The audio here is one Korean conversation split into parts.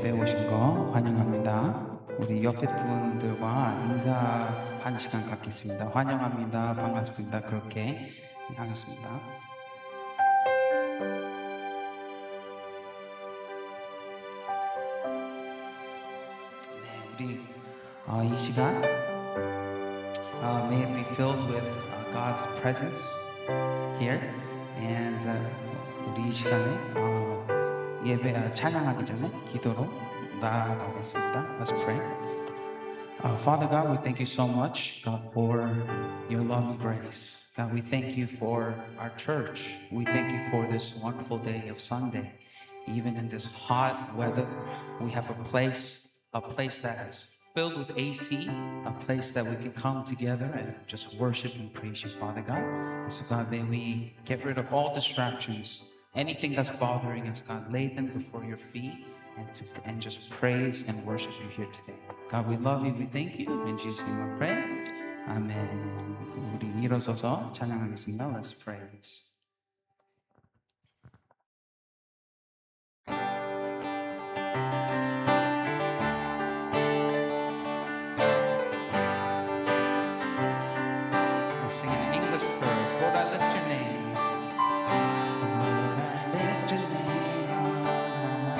예배에 오신 거 환영합니다. 우리 옆에 분들과 인사하는 시간 갖겠습니다. 환영합니다. 반갑습니다. 그렇게 하겠습니다. 네, 우리 이 시간 may it be filled with God's presence here, and 우리 이 시간에 예배 찬양하기 전에 기도로 나아가겠습니다. Let's pray. Father God, we thank you so much, God, for your love and grace. God, we thank you for our church. We thank you for this wonderful day of Sunday. Even in this hot weather, we have a place that is filled with AC, a place that we can come together and just worship and praise you, Father God. And so, God, may we get rid of all distractions, anything that's bothering us, God, lay them before your feet and just praise and worship you here today. God, we love you, we thank you. In Jesus' name I pray. 아멘. 우리 일어서서 찬양하겠습니다. Let's praise. We're singing in English first. Lord, I lift your name. Lord, I lift your name on high.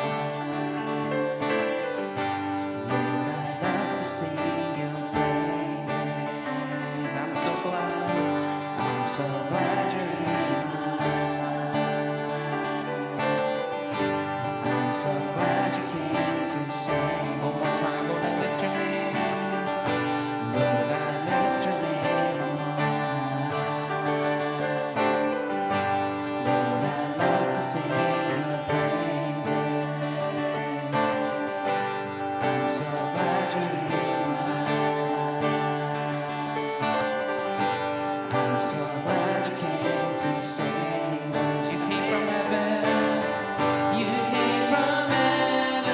Lord, I love to sing your praises. I'm so glad you're in my life. I'm so glad you came to sing. One more time, Lord, I lift your name. Lord, I lift your name on high. Lord, I love to sing your praises. I'm so glad you're in my life. I'm so glad you came to save us. You came from heaven. You came from heaven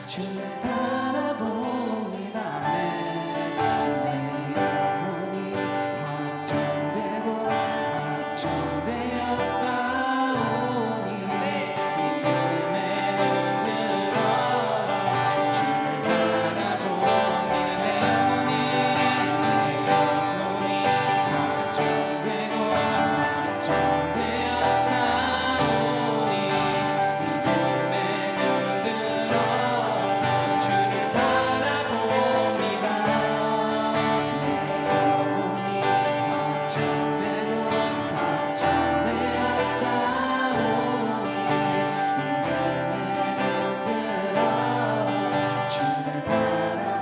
주를 바라봅니다. 내 영혼이 확정되고 확정되어 싸우니 믿음에 눈들어 주를 바라봅니다. 내 영혼이 확정되고 확정되어 싸우니 믿음에 눈들어 주를 바라봅니다. 내 영혼이 확정되고 확정되어 싸우니 믿음에 눈들어 주를 바라봅니다.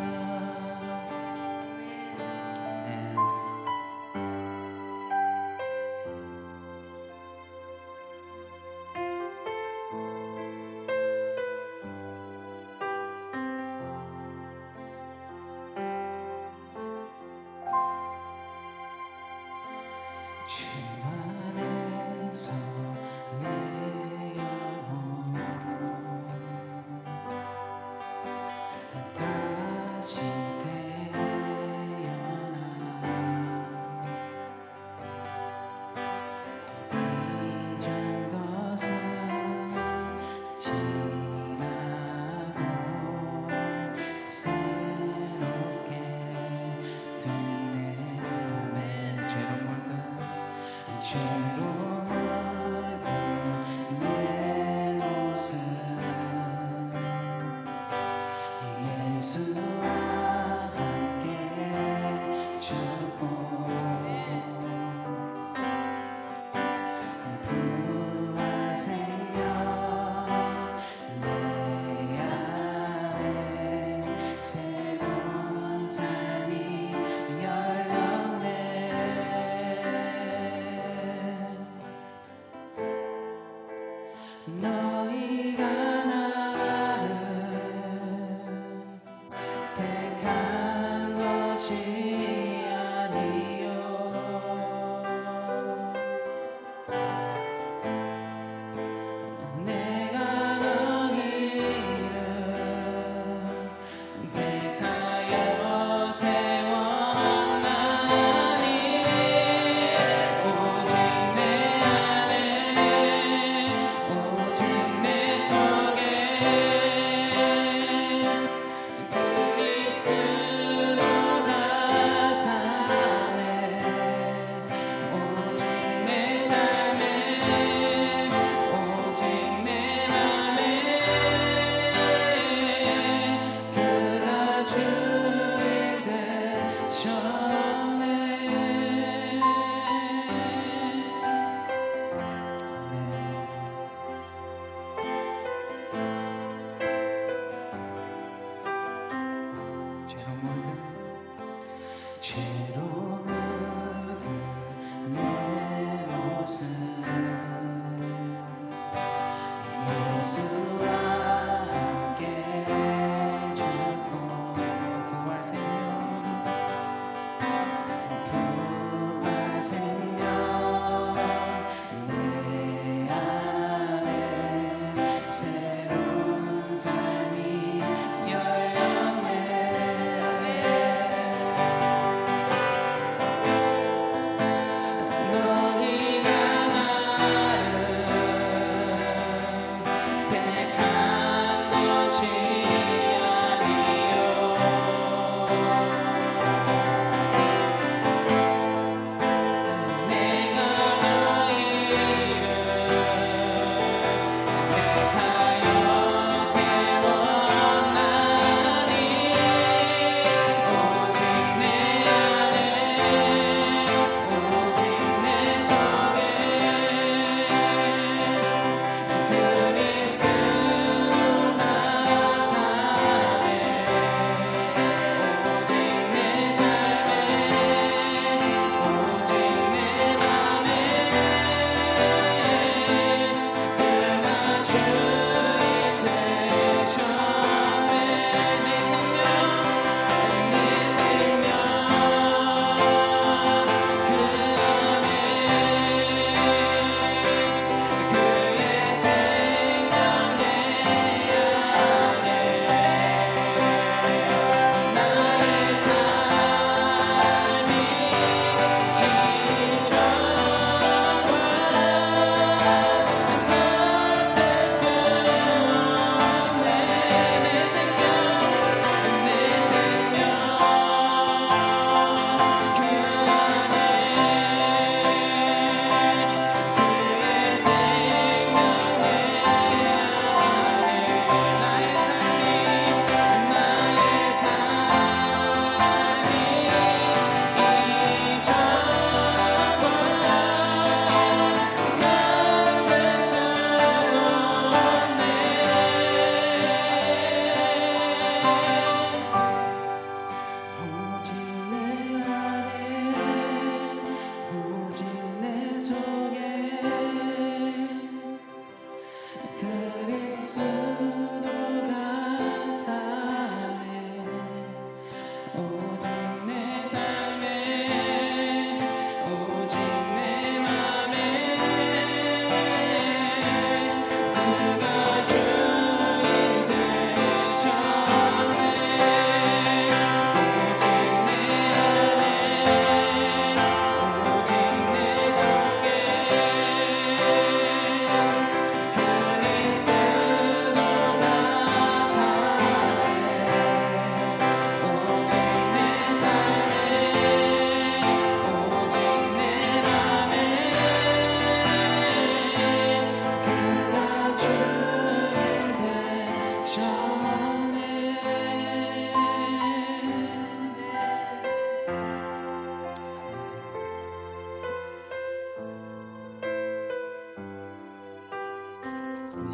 주를 주 안에서 내 영혼 다시 태어나 이전 것은 지나고 새롭게 된 내 몸에 죄로 물든 내 모습 예수와 함께 죽고 부활 생명 내 안에 새로운 삶이 열렸네. 너희가 나를 택한 것이 아니요 내가 너희를 택하여 세워놨나니 오직 내 안에 오직 내 속에 그리스도가 사네. 오직 내 삶에 오직 내 맘에 그가 주인 되셨네. 죄로 묻은 내 모습 예수와 함께 죽고 부활 생명 내 안에 새로운 삶이 열렸네.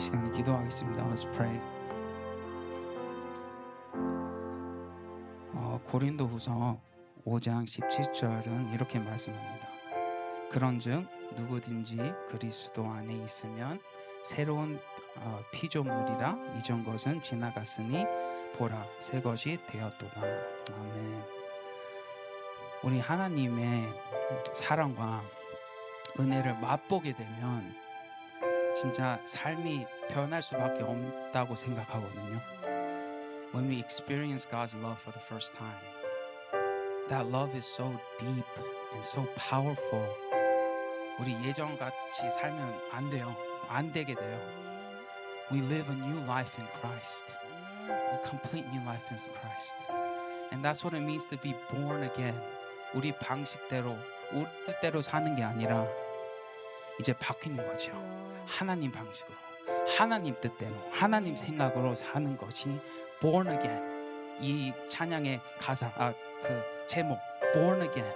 시간에 기도하겠습니다. Let's pray. 고린도후서 5장 17절은 이렇게 말씀합니다. 그런즉 누구든지 그리스도 안에 있으면 새로운 피조물이라 이전 것은 지나갔으니 보라 새 것이 되었도다. 아멘. 우리 하나님의 사랑과 은혜를 맛보게 되면 진짜 삶이 변할 수밖에 없다고 생각하거든요. When we experience God's love for the first time, that love is so deep and so powerful. 우리 예전같이 살면 안 돼요. 안 되게 돼요. We live a new life in Christ. A complete new life in Christ. And that's what it means to be born again. 우리 방식대로, 우리 뜻대로 사는 게 아니라 이제 바뀌는 거죠. 하나님 방식으로, 하나님 뜻대로, 하나님 생각으로 사는 것이 born again. 이 찬양의 가사, 그 제목 born again.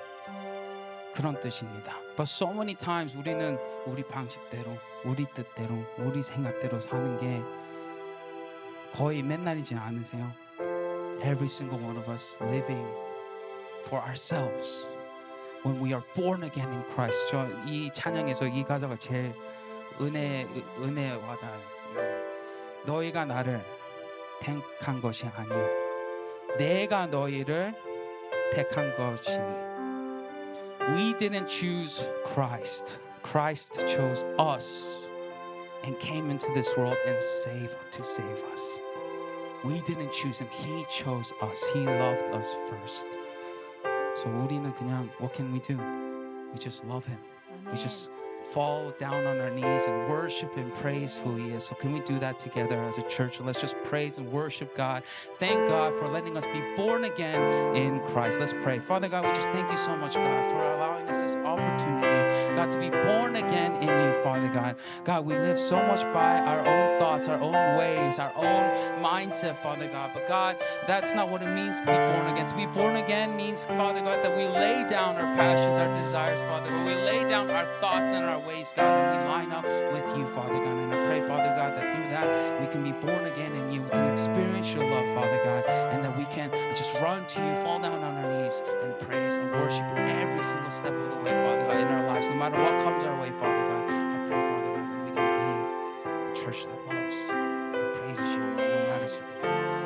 그런 뜻입니다. But so many times 우리는 우리 방식대로, 우리 뜻대로, 우리 생각대로 사는 게 거의 맨날이지 않으세요? Every single one of us living for ourselves. When we are born again in Christ. 저 이 찬양에서 이 가사가 제일 은혜 와닿아요. 너희가 나를 택한 것이 아니요 내가 너희를 택한 것이니. We didn't choose Christ. Christ chose us and came into this world and to save us. We didn't choose him. He chose us. He loved us first. So 우리는 그냥 what can we do? We just love him. We just fall down on our knees and worship and praise who he is. So can we do that together as a church? Let's just praise and worship God. Thank God for letting us be born again in Christ. Let's pray. Father God, we just thank you so much, God, for allowing us this opportunity, God, to be born again in you, Father God. God, we live so much by our own thoughts, our own ways, our own mindset, Father God. But God, that's not what it means to be born again. To be born again means, Father God, that we lay down our passions, our desires, Father God. We lay down our thoughts and our ways, God, and we line up with you, Father God. And I pray, Father God, that through that we can be born again in you. We can experience your love, Father God, and that we can just run to you, fall down on our knees, and praise and worship you every single step of the way, Father God, in our lives. No matter what comes our way, Father God, I pray, Father God, that we can be a church that loves and praises you no matter circumstances.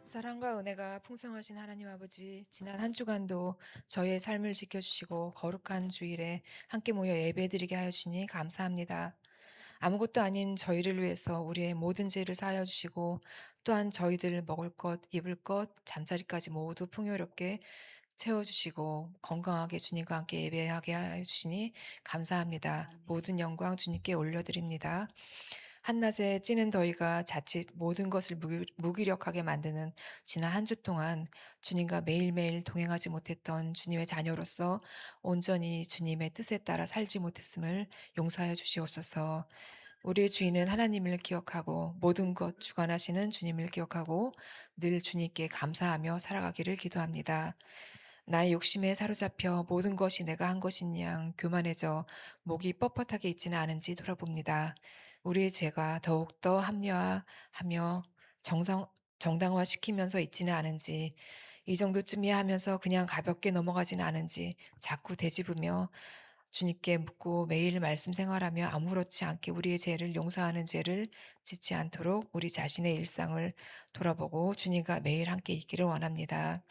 사랑과 은혜가 풍성하신 하나님 아버지, 지난 한 주간도 저희의 삶을 지켜주시고 거룩한 주일에 함께 모여 예배드리게 하여 주시니 감사합니다. 아무것도 아닌 저희를 위해서 우리의 모든 죄를 사하여 주시고 또한 저희들 먹을 것, 입을 것, 잠자리까지 모두 풍요롭게 채워주시고 건강하게 주님과 함께 예배하게 하여 주시니 감사합니다. 모든 영광 주님께 올려드립니다. 한낮에 찌는 더위가 자칫 모든 것을 무기력하게 만드는 지난 한 주 동안 주님과 매일매일 동행하지 못했던 주님의 자녀로서 온전히 주님의 뜻에 따라 살지 못했음을 용서하여 주시옵소서. 우리의 주인은 하나님을 기억하고 모든 것 주관하시는 주님을 기억하고 늘 주님께 감사하며 살아가기를 기도합니다. 나의 욕심에 사로잡혀 모든 것이 내가 한 것인 양 교만해져 목이 뻣뻣하게 있지는 않은지 돌아봅니다. 우리의 죄가 더욱더 합리화하며 정당화시키면서 있지는 않은지, 이 정도쯤이야 하면서 그냥 가볍게 넘어가지는 않은지 자꾸 되짚으며 주님께 묻고 매일 말씀 생활하며 아무렇지 않게 우리의 죄를 용서하는 죄를 짓지 않도록 우리 자신의 일상을 돌아보고 주님과 매일 함께 있기를 원합니다.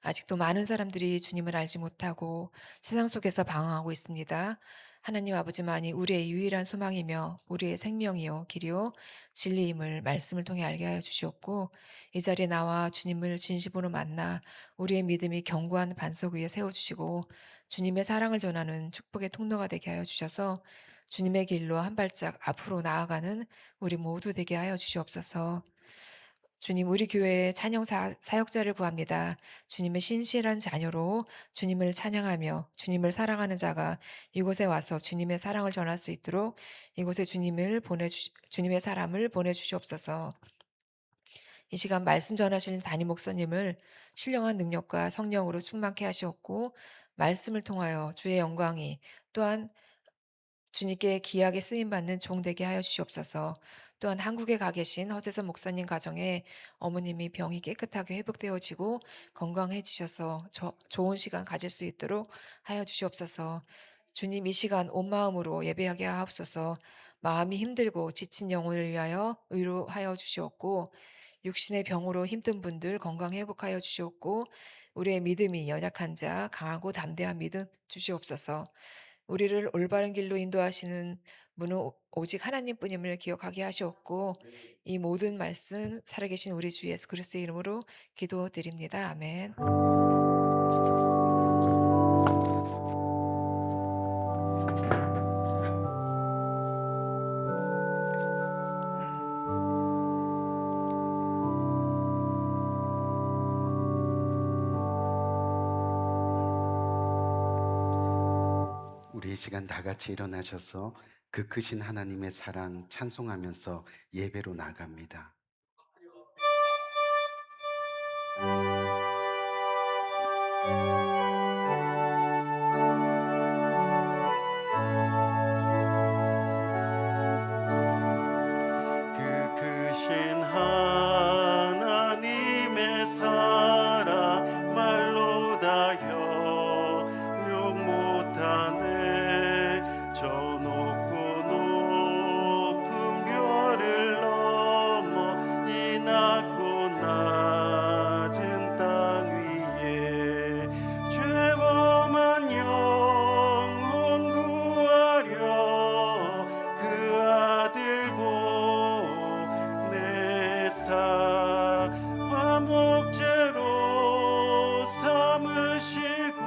아직도 많은 사람들이 주님을 알지 못하고 세상 속에서 방황하고 있습니다. 하나님 아버지만이 우리의 유일한 소망이며 우리의 생명이요 길이요 진리임을 말씀을 통해 알게 하여 주시옵고, 이 자리에 나와 주님을 진심으로 만나 우리의 믿음이 견고한 반석 위에 세워주시고 주님의 사랑을 전하는 축복의 통로가 되게 하여 주셔서 주님의 길로 한 발짝 앞으로 나아가는 우리 모두 되게 하여 주시옵소서. 주님, 우리 교회에 찬양 사역자를 구합니다. 주님의 신실한 자녀로 주님을 찬양하며 주님을 사랑하는 자가 이곳에 와서 주님의 사랑을 전할 수 있도록 이곳에 주님의 사람을 보내주시옵소서. 이 시간 말씀 전하실 담임 목사님을 신령한 능력과 성령으로 충만케 하시옵고 말씀을 통하여 주의 영광이 또한 주님께 귀하게 쓰임받는 종 되게 하여 주시옵소서. 또한 한국에 가 계신 허재선 목사님 가정에 어머님이 병이 깨끗하게 회복되어지고 건강해지셔서 좋은 시간 가질 수 있도록 하여 주시옵소서. 주님, 이 시간 온 마음으로 예배하게 하옵소서. 마음이 힘들고 지친 영혼을 위하여 위로하여 주시옵고 육신의 병으로 힘든 분들 건강 회복하여 주시옵고 우리의 믿음이 연약한 자 강하고 담대한 믿음 주시옵소서. 우리를 올바른 길로 인도하시는 분은 오직 하나님뿐임을 기억하게 하시옵고 이 모든 말씀 살아계신 우리 주 예수 그리스도의 이름으로 기도드립니다. 아멘. 우리 이 시간 다 같이 일어나셔서 그 크신 하나님의 사랑 찬송하면서 예배로 나갑니다. 그 크신 하나님의 사랑 말로 다 형용 못하네. 저 높고 높은 별을 넘어 이 낮고 낮은 땅 위에 죄범한 영혼 구하려 그 아들 보내사 화목제로 삼으시고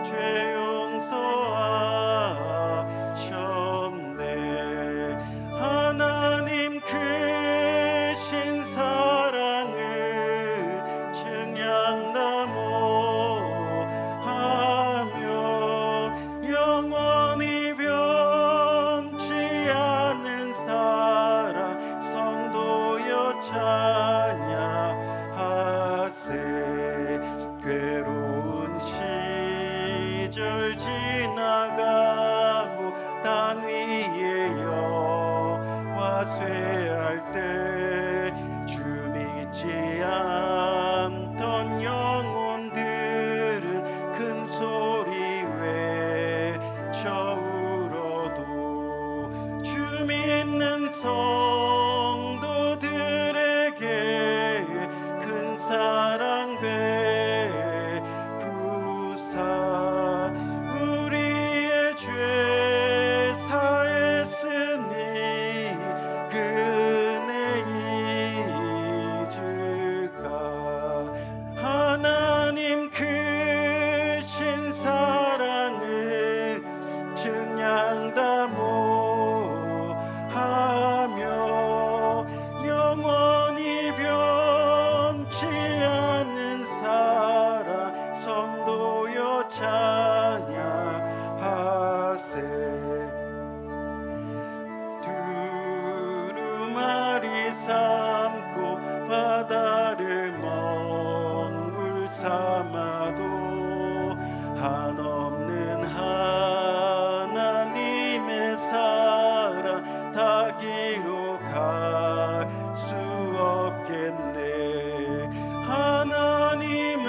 죄 용서하셨네. 하나님 크신 사랑을 증량나무하며 영원히 변치 않는 사랑 성도여 찬양하세. 괴로운 시절 지나가고 땅 위에 여와 쇠할 때 주 믿지 않던 영혼들은 큰 소리 외쳐 울어도 주 믿는 성도들에게 큰 사랑 베푸사 우리의 죄 사했으니 그 은혜 잊을까. 하나님 크신 사랑을 증량다모하며 영원히 변치 않는 사랑 성도여 찬양하세. 두루마리 삼고 바다를 먹물 삼아도 한없는 하나님의 사랑 다 기록할 수 없겠네. 하나님의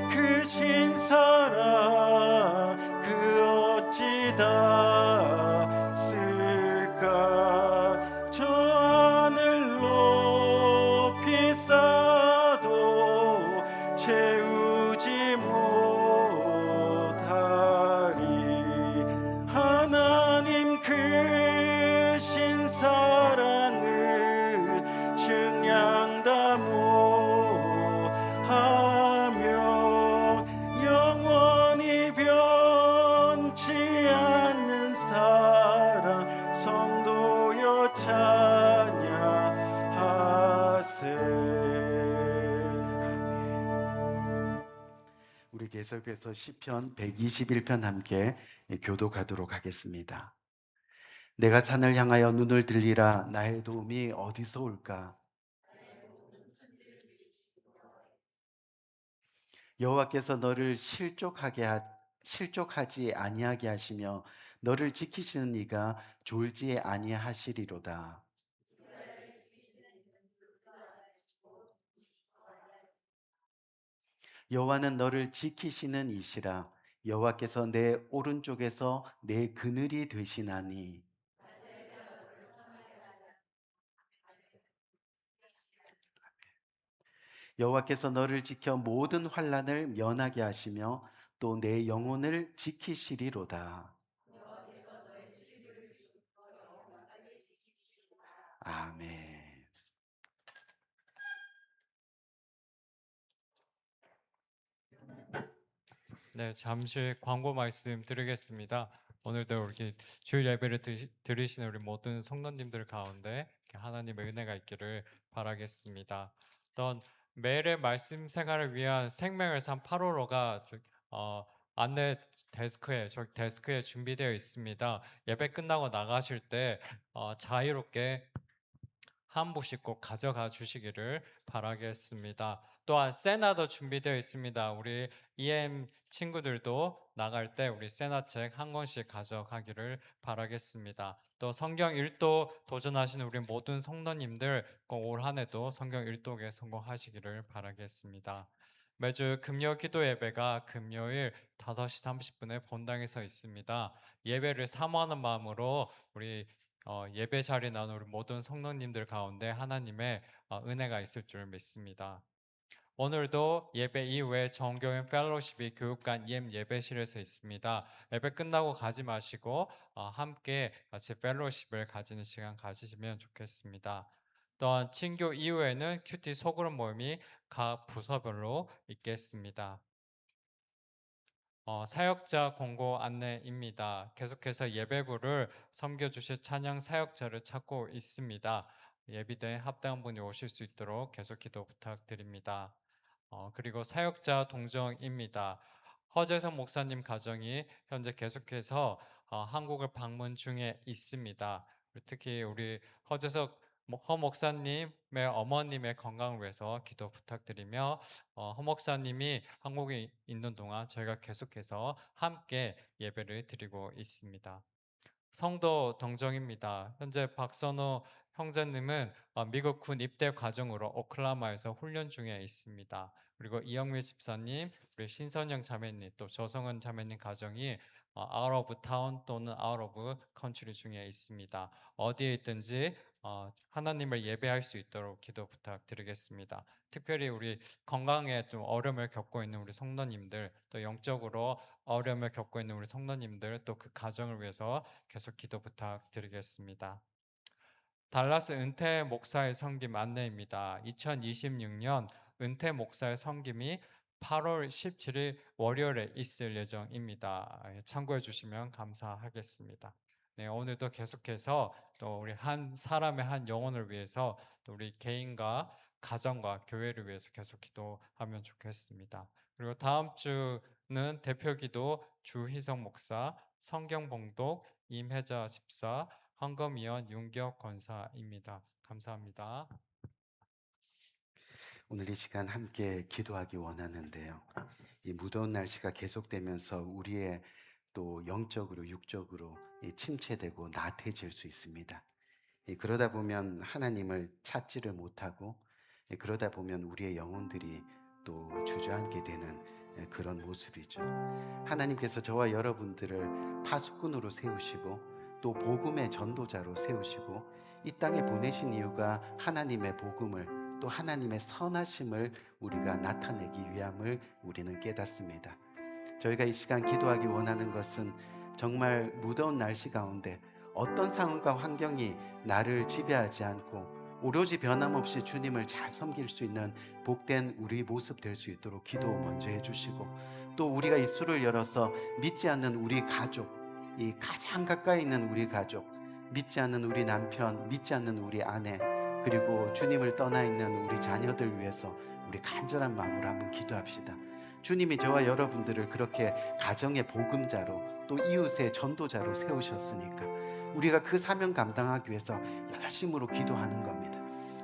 크신 사랑 그 어찌 다 쓸까. 저 하늘 높이 쌓아도 채우지 못하리. 하나님 크신 사랑을 증량다모하며 영원히 변치 않는 우리 계속해서 시편 121편 함께 교독하도록 하겠습니다. 내가 산을 향하여 눈을 들리라. 나의 도움이 어디서 올까? 여호와께서 너를 실족하지 아니하게 하시며 너를 지키시는 이가 졸지 아니하시리로다. 여호와는 너를 지키시는 이시라. 여호와께서 내 오른쪽에서 내 그늘이 되시나니. 여호와께서 너를 지켜 모든 환난을 면하게 하시며 또 내 영혼을 지키시리로다. 아멘. 네, 잠시 광고 말씀 드리겠습니다. 오늘도 이렇게 주일 예배를 들으시는 우리 모든 성도님들 가운데 이렇게 하나님의 은혜가 있기를 바라겠습니다. 또 매일의 말씀 생활을 위한 생명의 삶 8호로가 안내 데스크에 저기 데스크에 준비되어 있습니다. 예배 끝나고 나가실 때 자유롭게 한 부씩 꼭 가져가 주시기를 바라겠습니다. 또한 세나도 준비되어 있습니다. 우리 EM 친구들도 나갈 때 우리 세나 책 한 권씩 가져가기를 바라겠습니다. 또 성경 읽도 도전하시는 우리 모든 성도님들 꼭 올 한 해도 성경 읽독에 성공하시기를 바라겠습니다. 매주 금요 기도 예배가 금요일 5시 30분에 본당에서 있습니다. 예배를 사모하는 마음으로 우리 예배 자리에 나온 우리 모든 성도님들 가운데 하나님의 은혜가 있을 줄 믿습니다. 오늘도 예배 이후에 정교회 펠로십이 교육관 예배실에서 있습니다. 예배 끝나고 가지 마시고 함께 같이 펠로십을 가지는 시간 가지시면 좋겠습니다. 또한 친교 이후에는 큐티 소그룹 모임이 각 부서별로 있겠습니다. 사역자 공고 안내입니다. 계속해서 예배부를 섬겨주실 찬양 사역자를 찾고 있습니다. 예비대 합당한 분이 오실 수 있도록 계속 기도 부탁드립니다. 그리고 사역자 동정입니다. 허재성 목사님 가정이 현재 계속해서 한국을 방문 중에 있습니다. 특히 우리 허 목사님의 어머님의 건강을 위해서 기도 부탁드리며 허 목사님이 한국에 있는 동안 저희가 계속해서 함께 예배를 드리고 있습니다. 성도 동정입니다. 현재 박선호 형제님은 미국 군 입대 과정으로 오클라호마에서 훈련 중에 있습니다. 그리고 이영미 집사님, 우리 신선영 자매님, 또 조성은 자매님 가정이 아웃 오브 타운 또는 아웃 오브 컨트리 중에 있습니다. 어디에 있든지 하나님을 예배할 수 있도록 기도 부탁드리겠습니다. 특별히 우리 건강에 좀 어려움을 겪고 있는 우리 성도님들, 또 영적으로 어려움을 겪고 있는 우리 성도님들, 또 그 가정을 위해서 계속 기도 부탁드리겠습니다. 달라스 은퇴 목사의 섬김 안내입니다. 2026년 은퇴 목사의 섬김이 8월 17일 월요일에 있을 예정입니다. 참고해 주시면 감사하겠습니다. 네, 오늘도 계속해서 또 우리 한 사람의 한 영혼을 위해서 또 우리 개인과 가정과 교회를 위해서 계속 기도하면 좋겠습니다. 그리고 다음 주는 대표기도 주희성 목사, 성경봉독 임혜자 집사, 황금위원 윤기혁 권사입니다. 감사합니다. 오늘 이 시간 함께 기도하기 원하는데요. 이 무더운 날씨가 계속되면서 우리의 또 영적으로 육적으로 침체되고 나태해질 수 있습니다. 그러다 보면 하나님을 찾지를 못하고 그러다 보면 우리의 영혼들이 또 주저앉게 되는 그런 모습이죠. 하나님께서 저와 여러분들을 파수꾼으로 세우시고 또 복음의 전도자로 세우시고 이 땅에 보내신 이유가 하나님의 복음을 또 하나님의 선하심을 우리가 나타내기 위함을 우리는 깨닫습니다. 저희가 이 시간 기도하기 원하는 것은 정말 무더운 날씨 가운데 어떤 상황과 환경이 나를 지배하지 않고 오로지 변함없이 주님을 잘 섬길 수 있는 복된 우리 모습 될 수 있도록 기도 먼저 해주시고 또 우리가 입술을 열어서 믿지 않는 우리 가족, 이 가장 가까이 있는 우리 가족, 믿지 않는 우리 남편, 믿지 않는 우리 아내, 그리고 주님을 떠나 있는 우리 자녀들 위해서 우리 간절한 마음으로 한번 기도합시다. 주님이 저와 여러분들을 그렇게 가정의 보금자로 또 이웃의 전도자로 세우셨으니까 우리가 그 사명 감당하기 위해서 열심으로 기도하는 겁니다.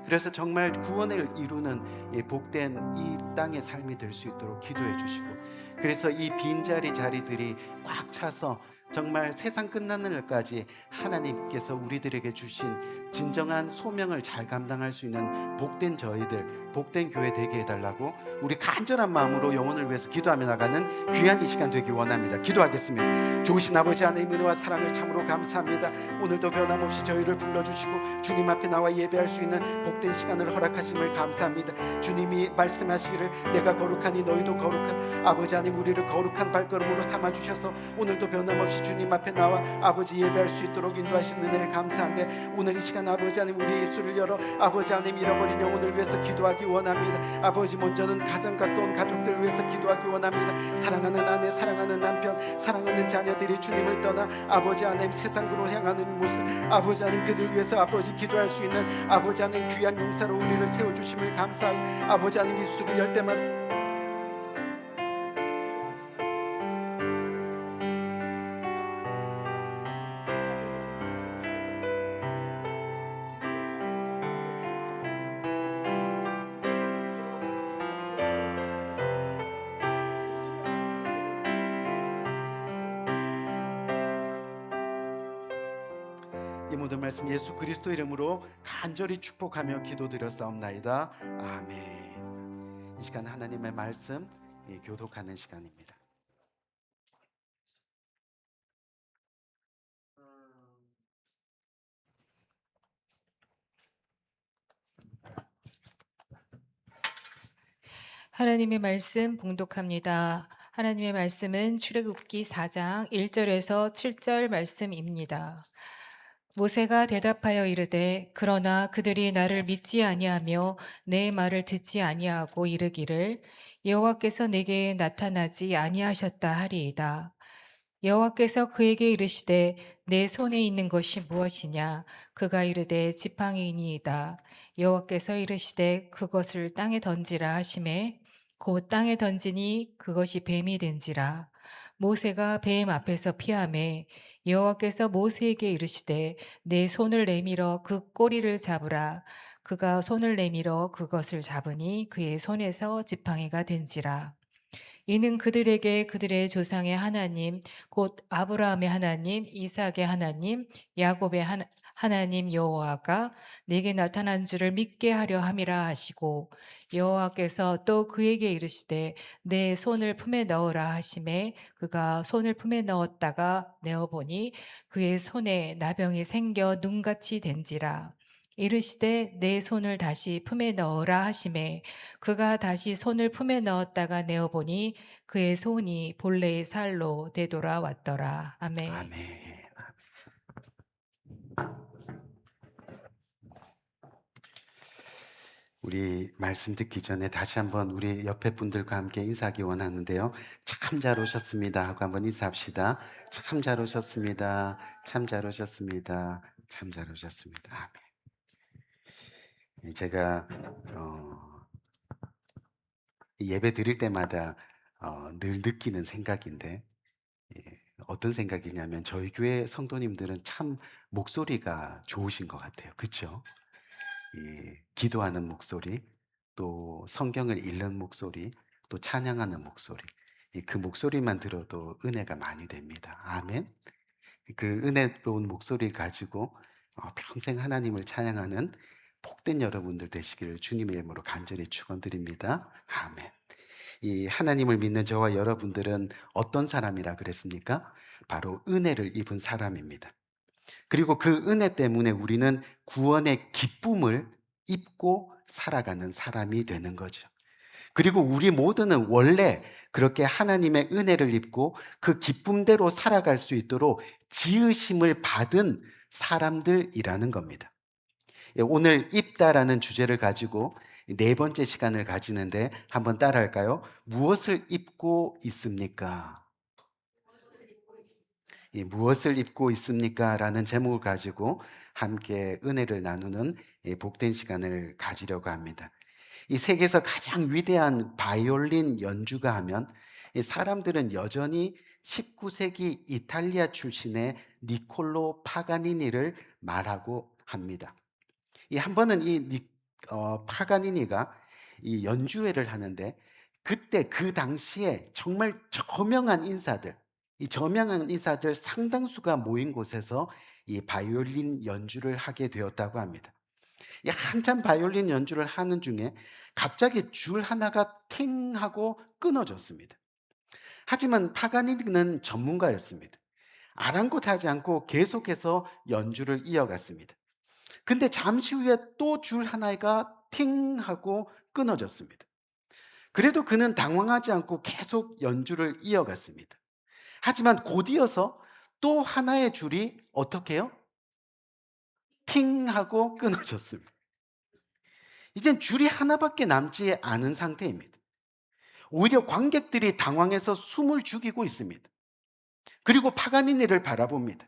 그래서 정말 구원을 이루는 이 복된 이 땅의 삶이 될 수 있도록 기도해 주시고, 그래서 이 빈자리 자리들이 꽉 차서 정말 세상 끝나는 날까지 하나님께서 우리들에게 주신 진정한 소명을 잘 감당할 수 있는 복된 저희들, 복된 교회 되게 해달라고 우리 간절한 마음으로 영혼을 위해서 기도하며 나가는 귀한 이 시간 되기 원합니다. 기도하겠습니다. 좋으신 아버지 하나님, 은혜와 사랑을 참으로 감사합니다. 오늘도 변함없이 저희를 불러주시고 주님 앞에 나와 예배할 수 있는 복된 시간을 허락하심을 감사합니다. 주님이 말씀하시기를 내가 거룩하니 너희도 거룩한, 아버지 하나님 우리를 거룩한 발걸음으로 삼아주셔서 오늘도 변함없이 주님 앞에 나와 아버지 예배할 수 있도록 인도하시는 은혜를 감사한데, 오늘 이 시간 아버지 하나님 우리의 입술을 열어 아버지 하나님 잃어버린 영혼을 위해서 기도하기 원합니다. 아버지 먼저는 가장 가까운 가족들을 위해서 기도하기 원합니다. 사랑하는 아내, 사랑하는 남편, 사랑하는 자녀들이 주님을 떠나 아버지 하나님 세상으로 향하는 모습, 아버지 하나님 그들 위해서 아버지 기도할 수 있는 아버지 하나님 귀한 용사로 우리를 세워주심을 감사하고, 아버지 하나님 입술을 열 때마다 이 모든 말씀 예수 그리스도 이름으로 간절히 축복하며 기도드렸사옵나이다. 아멘. 이 시간 하나님의 말씀 교독하는 시간입니다. 하나님의 말씀 봉독합니다. 하나님의 말씀은 출애굽기 4장 1절에서 7절 말씀입니다. 모세가 대답하여 이르되 그러나 그들이 나를 믿지 아니하며 내 말을 듣지 아니하고 이르기를 여호와께서 내게 나타나지 아니하셨다 하리이다. 여호와께서 그에게 이르시되 내 손에 있는 것이 무엇이냐? 그가 이르되 지팡이니이다. 여호와께서 이르시되 그것을 땅에 던지라 하시매 곧 땅에 던지니 그것이 뱀이 된지라. 모세가 뱀 앞에서 피하매 여호와께서 모세에게 이르시되 내 손을 내밀어 그 꼬리를 잡으라. 그가 손을 내밀어 그것을 잡으니 그의 손에서 지팡이가 된지라. 이는 그들에게 그들의 조상의 하나님 곧 아브라함의 하나님, 이삭의 하나님, 야곱의 하나님 여호와가 내게 나타난 줄을 믿게 하려 함이라 하시고, 여호와께서 또 그에게 이르시되 내 손을 품에 넣으라 하시매 그가 손을 품에 넣었다가 내어보니 그의 손에 나병이 생겨 눈같이 된지라. 이르시되 내 손을 다시 품에 넣으라 하시매 그가 다시 손을 품에 넣었다가 내어보니 그의 손이 본래의 살로 되돌아왔더라. 아멘. 아멘. 우리 말씀 듣기 전에 다시 한번 우리 옆에 분들과 함께 인사하기 원하는데요. 참 잘 오셨습니다 하고 한번 인사합시다. 참 잘 오셨습니다. 참 잘 오셨습니다. 참 잘 오셨습니다. 아멘. 제가 예배 드릴 때마다 늘 느끼는 생각인데, 어떤 생각이냐면 저희 교회 성도님들은 참 목소리가 좋으신 것 같아요. 그렇죠? 기도하는 목소리, 또 성경을 읽는 목소리, 또 찬양하는 목소리, 그 목소리만 들어도 은혜가 많이 됩니다. 아멘. 그 은혜로운 목소리를 가지고 평생 하나님을 찬양하는 복된 여러분들 되시기를 주님의 이름으로 간절히 축원드립니다. 아멘. 이 하나님을 믿는 저와 여러분들은 어떤 사람이라 그랬습니까? 바로 은혜를 입은 사람입니다. 그리고 그 은혜 때문에 우리는 구원의 기쁨을 입고 살아가는 사람이 되는 거죠. 그리고 우리 모두는 원래 그렇게 하나님의 은혜를 입고 그 기쁨대로 살아갈 수 있도록 지으심을 받은 사람들이라는 겁니다. 오늘 입다라는 주제를 가지고 네 번째 시간을 가지는데 한번 따라할까요? 무엇을 입고 있습니까? 무엇을 입고 있습니까? 라는 제목을 가지고 함께 은혜를 나누는 복된 시간을 가지려고 합니다. 이 세계에서 가장 위대한 바이올린 연주가 하면 이 사람들은 여전히 19세기 이탈리아 출신의 니콜로 파가니니를 말하고 합니다. 이 한 번은 파가니니가 이 연주회를 하는데, 그때 그 당시에 정말 저명한 인사들 상당수가 모인 곳에서 이 바이올린 연주를 하게 되었다고 합니다. 이 한참 바이올린 연주를 하는 중에 갑자기 줄 하나가 팅 하고 끊어졌습니다. 하지만 파가니니는 전문가였습니다. 아랑곳하지 않고 계속해서 연주를 이어갔습니다. 근데 잠시 후에 또 줄 하나가 팅 하고 끊어졌습니다. 그래도 그는 당황하지 않고 계속 연주를 이어갔습니다. 하지만 곧이어서 또 하나의 줄이 어떻게 해요? 팅 하고 끊어졌습니다. 이젠 줄이 하나밖에 남지 않은 상태입니다. 오히려 관객들이 당황해서 숨을 죽이고 있습니다. 그리고 파가니니를 바라봅니다.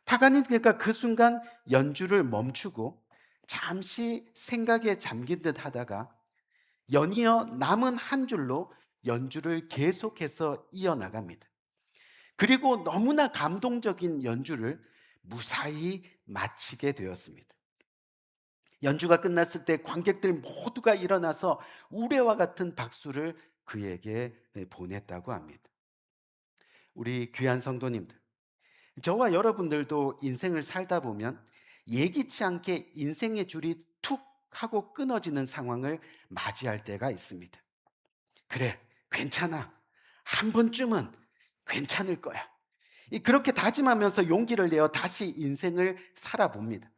파가니니가 그 순간 연주를 멈추고 잠시 생각에 잠긴 듯 하다가 연이어 남은 한 줄로 연주를 계속해서 이어나갑니다. 그리고 너무나 감동적인 연주를 무사히 마치게 되었습니다. 연주가 끝났을 때 관객들 모두가 일어나서 우레와 같은 박수를 그에게 보냈다고 합니다. 우리 귀한 성도님들, 저와 여러분들도 인생을 살다 보면 예기치 않게 인생의 줄이 툭 하고 끊어지는 상황을 맞이할 때가 있습니다. 그래, 괜찮아. 한 번쯤은 괜찮을 거야. 그렇게 다짐하면서 용기를 내어 다시 인생을 살아봅니다.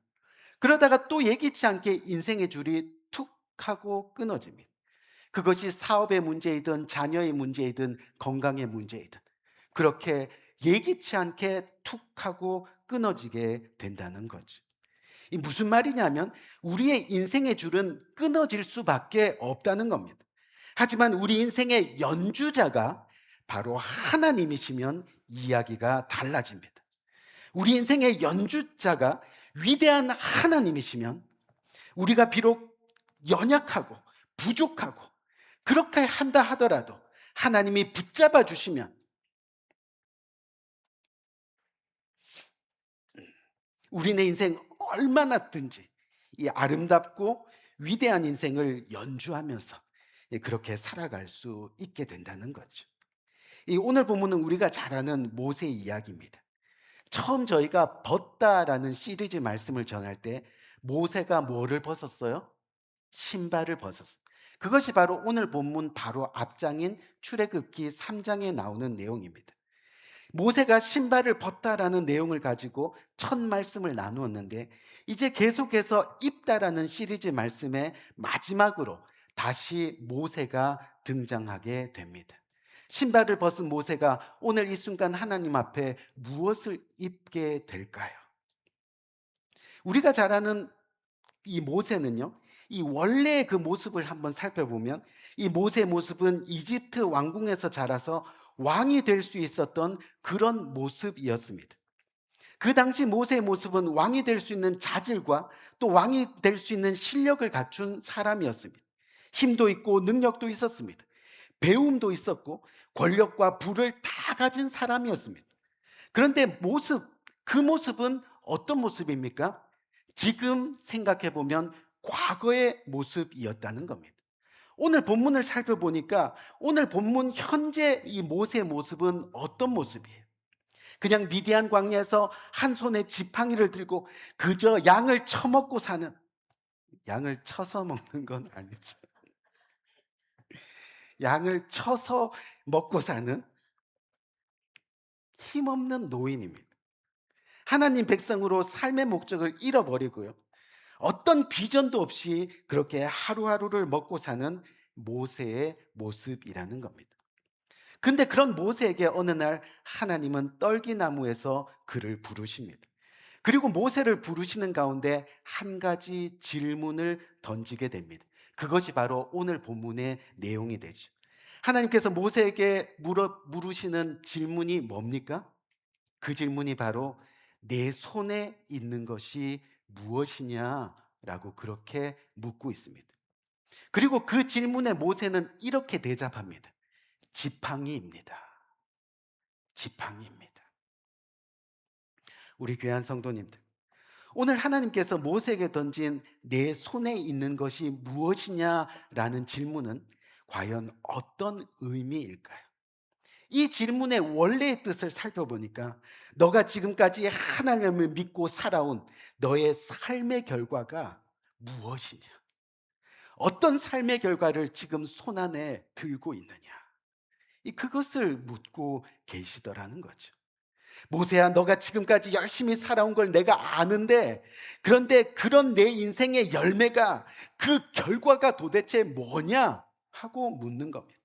그러다가 또 예기치 않게 인생의 줄이 툭 하고 끊어집니다. 그것이 사업의 문제이든 자녀의 문제이든 건강의 문제이든 그렇게 예기치 않게 툭 하고 끊어지게 된다는 거죠. 이 무슨 말이냐면 우리의 인생의 줄은 끊어질 수밖에 없다는 겁니다. 하지만 우리 인생의 연주자가 바로 하나님이시면 이야기가 달라집니다. 우리 인생의 연주자가 위대한 하나님이시면 우리가 비록 연약하고 부족하고 그렇게 한다 하더라도 하나님이 붙잡아 주시면 우리네 인생 얼마나든지 이 아름답고 위대한 인생을 연주하면서 그렇게 살아갈 수 있게 된다는 거죠. 이 오늘 본문은 우리가 잘 아는 모세 이야기입니다. 처음 저희가 벗다라는 시리즈 말씀을 전할 때 모세가 뭐를 벗었어요? 신발을 벗었어요. 그것이 바로 오늘 본문 바로 앞장인 출애굽기 3장에 나오는 내용입니다. 모세가 신발을 벗다라는 내용을 가지고 첫 말씀을 나누었는데 이제 계속해서 입다라는 시리즈 말씀의 마지막으로 다시 모세가 등장하게 됩니다. 신발을 벗은 모세가 오늘 이 순간 하나님 앞에 무엇을 입게 될까요? 우리가 잘 아는 이 모세는요, 이 원래의 그 모습을 한번 살펴보면 이 모세의 모습은 이집트 왕궁에서 자라서 왕이 될 수 있었던 그런 모습이었습니다. 그 당시 모세의 모습은 왕이 될 수 있는 자질과 또 왕이 될 수 있는 실력을 갖춘 사람이었습니다. 힘도 있고 능력도 있었습니다. 배움도 있었고 권력과 부를 다 가진 사람이었습니다. 그런데 그 모습은 어떤 모습입니까? 지금 생각해 보면 과거의 모습이었다는 겁니다. 오늘 본문을 살펴보니까 오늘 본문 현재 이 모세의 모습은 어떤 모습이에요? 그냥 미디안 광야에서 한 손에 지팡이를 들고 그저 양을 쳐먹고 사는, 양을 쳐서 먹는 건 아니죠. 양을 쳐서 먹고 사는 힘없는 노인입니다. 하나님 백성으로 삶의 목적을 잃어버리고요. 어떤 비전도 없이 그렇게 하루하루를 먹고 사는 모세의 모습이라는 겁니다. 근데 그런 모세에게 어느 날 하나님은 떨기나무에서 그를 부르십니다. 그리고 모세를 부르시는 가운데 한 가지 질문을 던지게 됩니다. 그것이 바로 오늘 본문의 내용이 되죠. 하나님께서 모세에게 물으시는 질문이 뭡니까? 그 질문이 바로 내 손에 있는 것이 무엇이냐라고 그렇게 묻고 있습니다. 그리고 그 질문에 모세는 이렇게 대답합니다. 지팡이입니다. 지팡이입니다. 우리 귀한 성도님들, 오늘 하나님께서 모세에게 던진 내 손에 있는 것이 무엇이냐라는 질문은 과연 어떤 의미일까요? 이 질문의 원래의 뜻을 살펴보니까 너가 지금까지 하나님을 믿고 살아온 너의 삶의 결과가 무엇이냐? 어떤 삶의 결과를 지금 손안에 들고 있느냐? 그것을 묻고 계시더라는 거죠. 모세야, 너가 지금까지 열심히 살아온 걸 내가 아는데, 그런데 그런 내 인생의 열매가, 그 결과가 도대체 뭐냐? 하고 묻는 겁니다.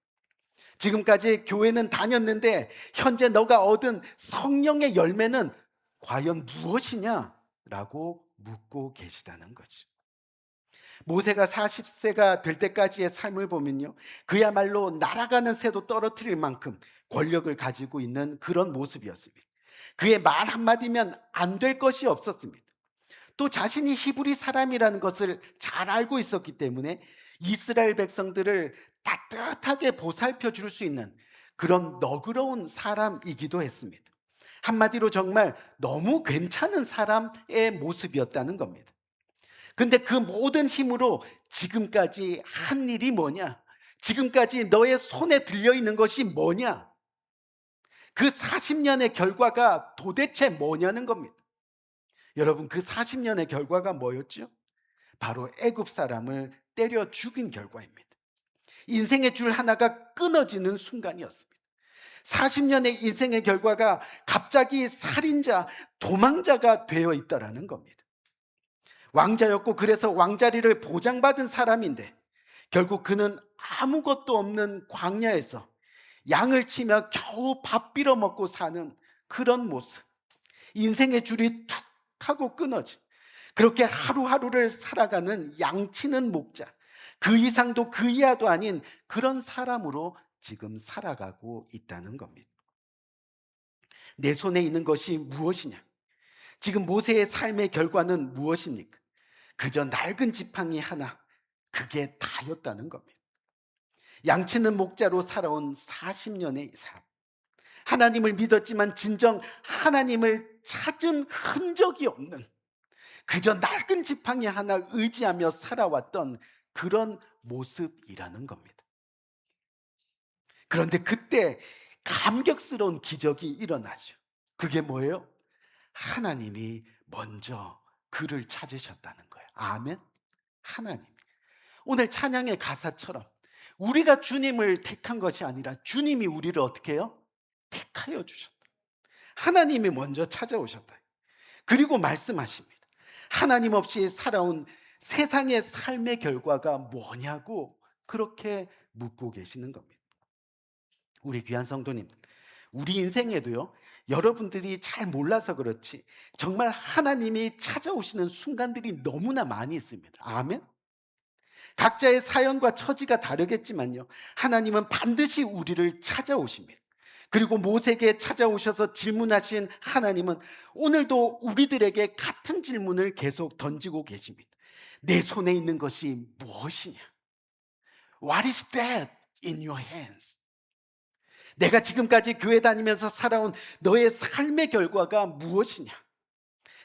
지금까지 교회는 다녔는데 현재 너가 얻은 성령의 열매는 과연 무엇이냐? 라고 묻고 계시다는 거죠. 모세가 40세가 될 때까지의 삶을 보면요, 그야말로 날아가는 새도 떨어뜨릴 만큼 권력을 가지고 있는 그런 모습이었습니다. 그의 말 한마디면 안 될 것이 없었습니다. 또 자신이 히브리 사람이라는 것을 잘 알고 있었기 때문에 이스라엘 백성들을 따뜻하게 보살펴 줄 수 있는 그런 너그러운 사람이기도 했습니다. 한마디로 정말 너무 괜찮은 사람의 모습이었다는 겁니다. 근데 그 모든 힘으로 지금까지 한 일이 뭐냐? 지금까지 너의 손에 들려 있는 것이 뭐냐? 그 40년의 결과가 도대체 뭐냐는 겁니다. 여러분, 그 40년의 결과가 뭐였죠? 바로 애굽 사람을 때려 죽인 결과입니다. 인생의 줄 하나가 끊어지는 순간이었습니다. 40년의 인생의 결과가 갑자기 살인자, 도망자가 되어 있더라는 겁니다. 왕자였고 그래서 왕자리를 보장받은 사람인데 결국 그는 아무것도 없는 광야에서 양을 치며 겨우 밥 빌어 먹고 사는 그런 모습. 인생의 줄이 툭 하고 끊어진, 그렇게 하루하루를 살아가는 양치는 목자, 그 이상도 그 이하도 아닌 그런 사람으로 지금 살아가고 있다는 겁니다. 내 손에 있는 것이 무엇이냐? 지금 모세의 삶의 결과는 무엇입니까? 그저 낡은 지팡이 하나, 그게 다였다는 겁니다. 양치는 목자로 살아온 40년의 삶, 하나님을 믿었지만 진정 하나님을 찾은 흔적이 없는, 그저 낡은 지팡이 하나 의지하며 살아왔던 그런 모습이라는 겁니다. 그런데 그때 감격스러운 기적이 일어나죠. 그게 뭐예요? 하나님이 먼저 그를 찾으셨다는 거예요. 아멘. 하나님. 오늘 찬양의 가사처럼 우리가 주님을 택한 것이 아니라 주님이 우리를 어떻게 해요? 택하여 주셨다. 하나님이 먼저 찾아오셨다. 그리고 말씀하십니다. 하나님 없이 살아온 세상의 삶의 결과가 뭐냐고 그렇게 묻고 계시는 겁니다. 우리 귀한 성도님, 우리 인생에도요, 여러분들이 잘 몰라서 그렇지 정말 하나님이 찾아오시는 순간들이 너무나 많이 있습니다. 아멘. 각자의 사연과 처지가 다르겠지만요, 하나님은 반드시 우리를 찾아오십니다. 그리고 모세에게 찾아오셔서 질문하신 하나님은 오늘도 우리들에게 같은 질문을 계속 던지고 계십니다. 내 손에 있는 것이 무엇이냐? What is that in your hands? 내가 지금까지 교회 다니면서 살아온 너의 삶의 결과가 무엇이냐?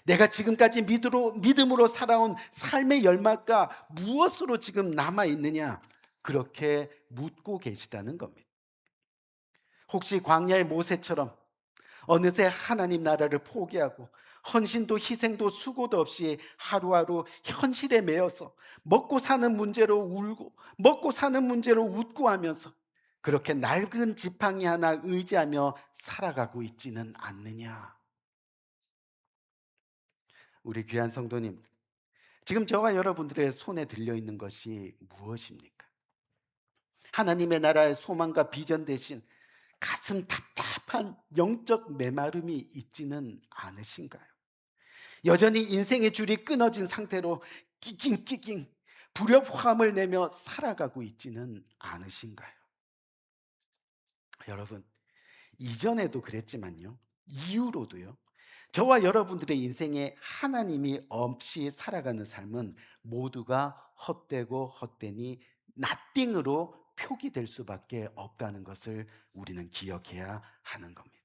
내가 지금까지 믿음으로 살아온 삶의 열매가 무엇으로 지금 남아있느냐? 그렇게 묻고 계시다는 겁니다. 혹시 광야의 모세처럼 어느새 하나님 나라를 포기하고 헌신도 희생도 수고도 없이 하루하루 현실에 매여서 먹고 사는 문제로 울고 먹고 사는 문제로 웃고 하면서 그렇게 낡은 지팡이 하나 의지하며 살아가고 있지는 않느냐? 우리 귀한 성도님, 지금 저와 여러분들의 손에 들려있는 것이 무엇입니까? 하나님의 나라의 소망과 비전 대신 가슴 답답한 영적 메마름이 있지는 않으신가요? 여전히 인생의 줄이 끊어진 상태로 끼깅 불협화음을 내며 살아가고 있지는 않으신가요? 여러분, 이전에도 그랬지만요, 이후로도요, 저와 여러분들의 인생에 하나님이 없이 살아가는 삶은 모두가 헛되고 헛되니 나띵으로 표기될 수밖에 없다는 것을 우리는 기억해야 하는 겁니다.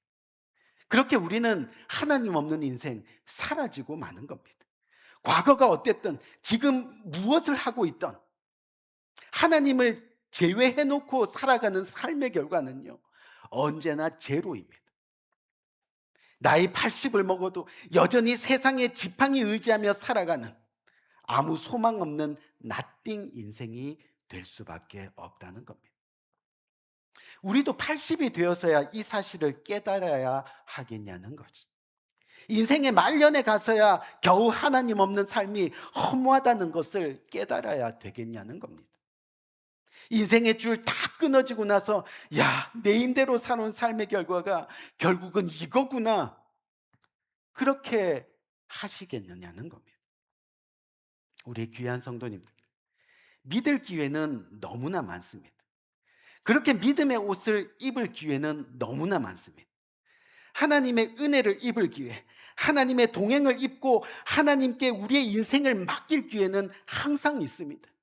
그렇게 우리는 하나님 없는 인생 사라지고 마는 겁니다. 과거가 어땠든 지금 무엇을 하고 있던 하나님을 제외해 놓고 살아가는 삶의 결과는요, 언제나 제로입니다. 나이 80을 먹어도 여전히 세상의 지팡이 의지하며 살아가는 아무 소망 없는 나띵 인생이 될 수밖에 없다는 겁니다. 우리도 80이 되어서야 이 사실을 깨달아야 하겠냐는 거죠. 인생의 말년에 가서야 겨우 하나님 없는 삶이 허무하다는 것을 깨달아야 되겠냐는 겁니다. 인생의 줄 다 끊어지고 나서 야, 내 힘대로 살아온 삶의 결과가 결국은 이거구나, 그렇게 하시겠느냐는 겁니다. 우리 귀한 성도님들, 믿을 기회는 너무나 많습니다. 그렇게 믿음의 옷을 입을 기회는 너무나 많습니다. 하나님의 은혜를 입을 기회, 하나님의 동행을 입고 하나님께 우리의 인생을 맡길 기회는 항상 있습니다.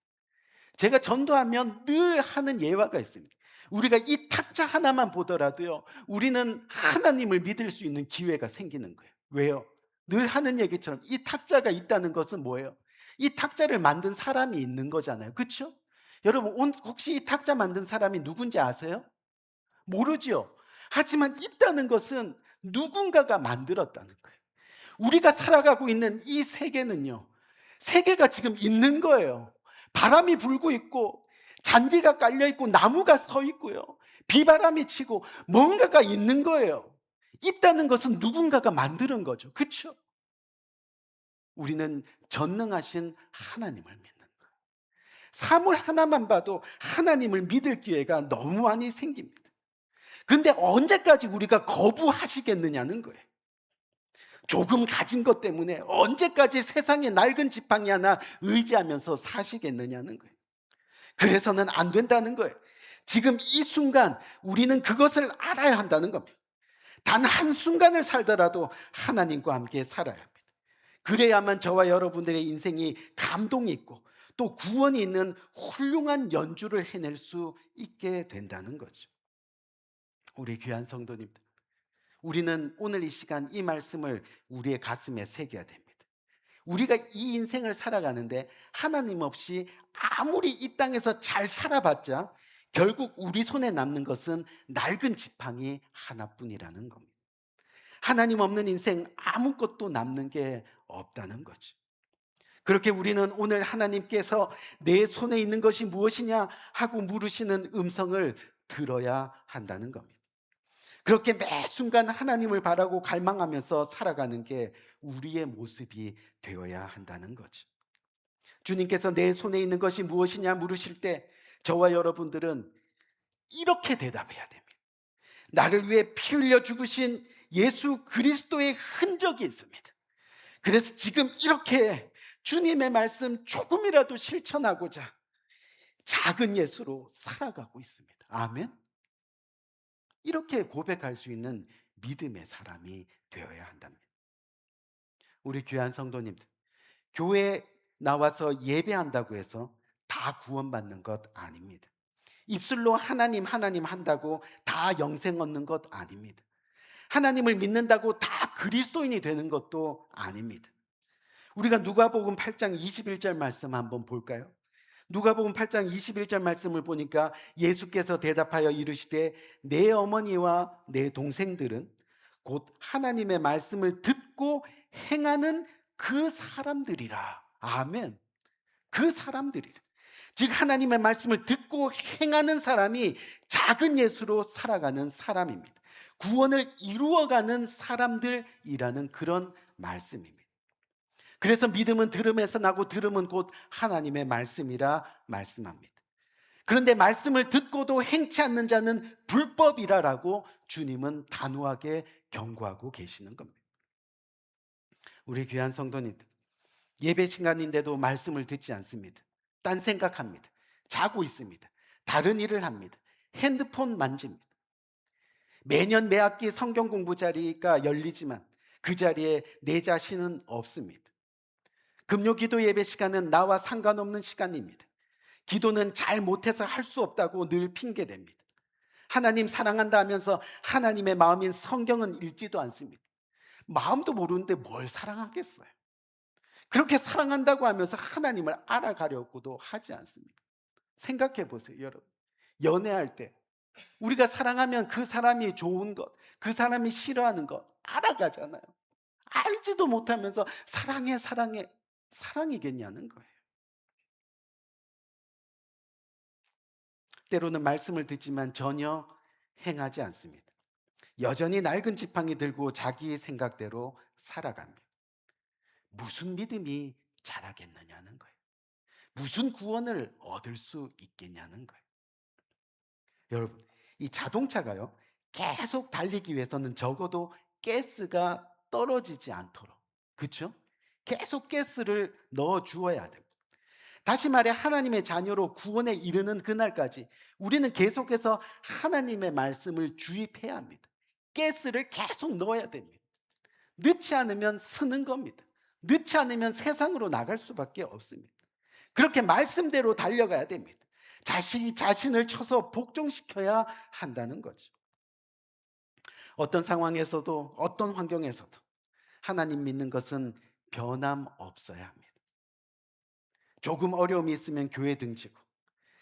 제가 전도하면 늘 하는 예화가 있습니다. 우리가 이 탁자 하나만 보더라도요, 우리는 하나님을 믿을 수 있는 기회가 생기는 거예요. 왜요? 늘 하는 얘기처럼 이 탁자가 있다는 것은 뭐예요? 이 탁자를 만든 사람이 있는 거잖아요. 그렇죠? 여러분, 혹시 이 탁자 만든 사람이 누군지 아세요? 모르죠. 하지만 있다는 것은 누군가가 만들었다는 거예요. 우리가 살아가고 있는 이 세계는요, 세계가 지금 있는 거예요. 바람이 불고 있고 잔디가 깔려 있고 나무가 서 있고요, 비바람이 치고 뭔가가 있는 거예요. 있다는 것은 누군가가 만드는 거죠. 그렇죠? 우리는 전능하신 하나님을 믿는 거예요. 사물 하나만 봐도 하나님을 믿을 기회가 너무 많이 생깁니다. 근데 언제까지 우리가 거부하시겠느냐는 거예요. 조금 가진 것 때문에 언제까지 세상의 낡은 지팡이 하나 의지하면서 사시겠느냐는 거예요. 그래서는 안 된다는 거예요. 지금 이 순간 우리는 그것을 알아야 한다는 겁니다. 단 한순간을 살더라도 하나님과 함께 살아야 합니다. 그래야만 저와 여러분들의 인생이 감동이 있고 또 구원이 있는 훌륭한 연주를 해낼 수 있게 된다는 거죠. 우리 귀한 성도님들, 우리는 오늘 이 시간 이 말씀을 우리의 가슴에 새겨야 됩니다. 우리가 이 인생을 살아가는데 하나님 없이 아무리 이 땅에서 잘 살아봤자 결국 우리 손에 남는 것은 낡은 지팡이 하나뿐이라는 겁니다. 하나님 없는 인생 아무것도 남는 게 없다는 거죠. 그렇게 우리는 오늘 하나님께서 내 손에 있는 것이 무엇이냐 하고 물으시는 음성을 들어야 한다는 겁니다. 그렇게 매 순간 하나님을 바라고 갈망하면서 살아가는 게 우리의 모습이 되어야 한다는 거죠. 주님께서 내 손에 있는 것이 무엇이냐 물으실 때 저와 여러분들은 이렇게 대답해야 됩니다. 나를 위해 피 흘려 죽으신 예수 그리스도의 흔적이 있습니다. 그래서 지금 이렇게 주님의 말씀 조금이라도 실천하고자 작은 예수로 살아가고 있습니다. 아멘. 이렇게 고백할 수 있는 믿음의 사람이 되어야 한답니다. 우리 귀한 성도님들, 교회에 나와서 예배한다고 해서 다 구원받는 것 아닙니다. 입술로 하나님 하나님 한다고 다 영생 얻는 것 아닙니다. 하나님을 믿는다고 다 그리스도인이 되는 것도 아닙니다. 우리가 누가복음 8장 21절 말씀 한번 볼까요? 누가복음 8장 21절 말씀을 보니까 예수께서 대답하여 이르시되 내 어머니와 내 동생들은 곧 하나님의 말씀을 듣고 행하는 그 사람들이라. 아멘. 그 사람들이라. 즉 하나님의 말씀을 듣고 행하는 사람이 작은 예수로 살아가는 사람입니다. 구원을 이루어가는 사람들이라는 그런 말씀입니다. 그래서 믿음은 들음에서 나고 들음은 곧 하나님의 말씀이라 말씀합니다. 그런데 말씀을 듣고도 행치 않는 자는 불법이라라고 주님은 단호하게 경고하고 계시는 겁니다. 우리 귀한 성도님들, 예배 시간인데도 말씀을 듣지 않습니다. 딴 생각합니다. 자고 있습니다. 다른 일을 합니다. 핸드폰 만집니다. 매년 매학기 성경 공부 자리가 열리지만 그 자리에 내 자신은 없습니다. 금요 기도 예배 시간은 나와 상관없는 시간입니다. 기도는 잘 못해서 할 수 없다고 늘 핑계댑니다. 하나님 사랑한다 하면서 하나님의 마음인 성경은 읽지도 않습니다. 마음도 모르는데 뭘 사랑하겠어요. 그렇게 사랑한다고 하면서 하나님을 알아가려고도 하지 않습니다. 생각해 보세요, 여러분. 연애할 때 우리가 사랑하면 그 사람이 좋은 것, 그 사람이 싫어하는 것 알아가잖아요. 알지도 못하면서 사랑해, 사랑해, 사랑이겠냐는 거예요. 때로는 말씀을 듣지만 전혀 행하지 않습니다. 여전히 낡은 지팡이 들고 자기 생각대로 살아갑니다. 무슨 믿음이 자라겠느냐는 거예요. 무슨 구원을 얻을 수 있겠냐는 거예요. 여러분, 이 자동차가요, 계속 달리기 위해서는 적어도 가스가 떨어지지 않도록, 그렇죠? 계속 가스를 넣어 주어야 됩니다. 다시 말해 하나님의 자녀로 구원에 이르는 그날까지 우리는 계속해서 하나님의 말씀을 주입해야 합니다. 가스를 계속 넣어야 됩니다. 넣지 않으면 쓰는 겁니다. 넣지 않으면 세상으로 나갈 수밖에 없습니다. 그렇게 말씀대로 달려가야 됩니다. 자신을 쳐서 복종시켜야 한다는 거죠. 어떤 상황에서도 어떤 환경에서도 하나님 믿는 것은 변함없어야 합니다. 조금 어려움이 있으면 교회 등지고,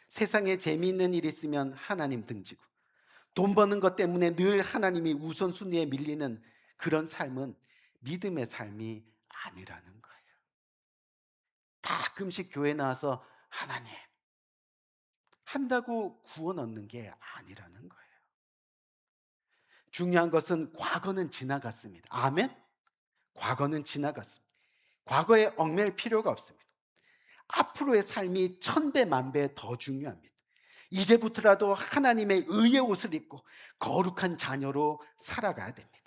세상에 재미있는 일 있으면 하나님 등지고, 돈 버는 것 때문에 늘 하나님이 우선순위에 밀리는 그런 삶은 믿음의 삶이 아니라는 거예요. 가끔씩 교회 나와서 하나님 한다고 구원 얻는 게 아니라는 거예요. 중요한 것은 과거는 지나갔습니다. 아멘? 과거는 지나갔습니다. 과거에 얽매일 필요가 없습니다. 앞으로의 삶이 천배 만배 더 중요합니다. 이제부터라도 하나님의 의의 옷을 입고 거룩한 자녀로 살아가야 됩니다.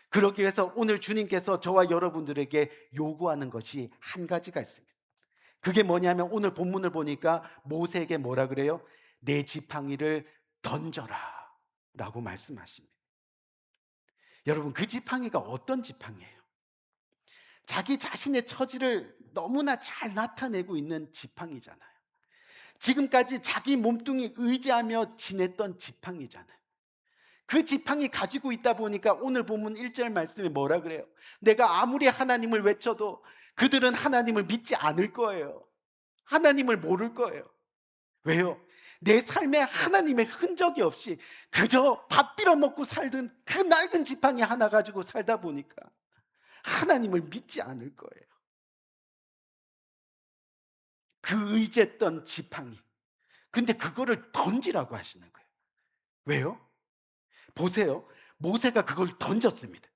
그러기 위해서 오늘 주님께서 저와 여러분들에게 요구하는 것이 한 가지가 있습니다. 그게 뭐냐면 오늘 본문을 보니까 모세에게 뭐라 그래요? 내 지팡이를 던져라 라고 말씀하십니다. 여러분, 그 지팡이가 어떤 지팡이예요? 자기 자신의 처지를 너무나 잘 나타내고 있는 지팡이잖아요. 지금까지 자기 몸뚱이 의지하며 지냈던 지팡이잖아요. 그 지팡이 가지고 있다 보니까 오늘 본문 1절 말씀에 뭐라 그래요? 내가 아무리 하나님을 외쳐도 그들은 하나님을 믿지 않을 거예요. 하나님을 모를 거예요. 왜요? 내 삶에 하나님의 흔적이 없이 그저 밥 빌어 먹고 살던 그 낡은 지팡이 하나 가지고 살다 보니까 하나님을 믿지 않을 거예요. 그 의지했던 지팡이. 근데 그거를 던지라고 하시는 거예요. 왜요? 보세요. 모세가 그걸 던졌습니다.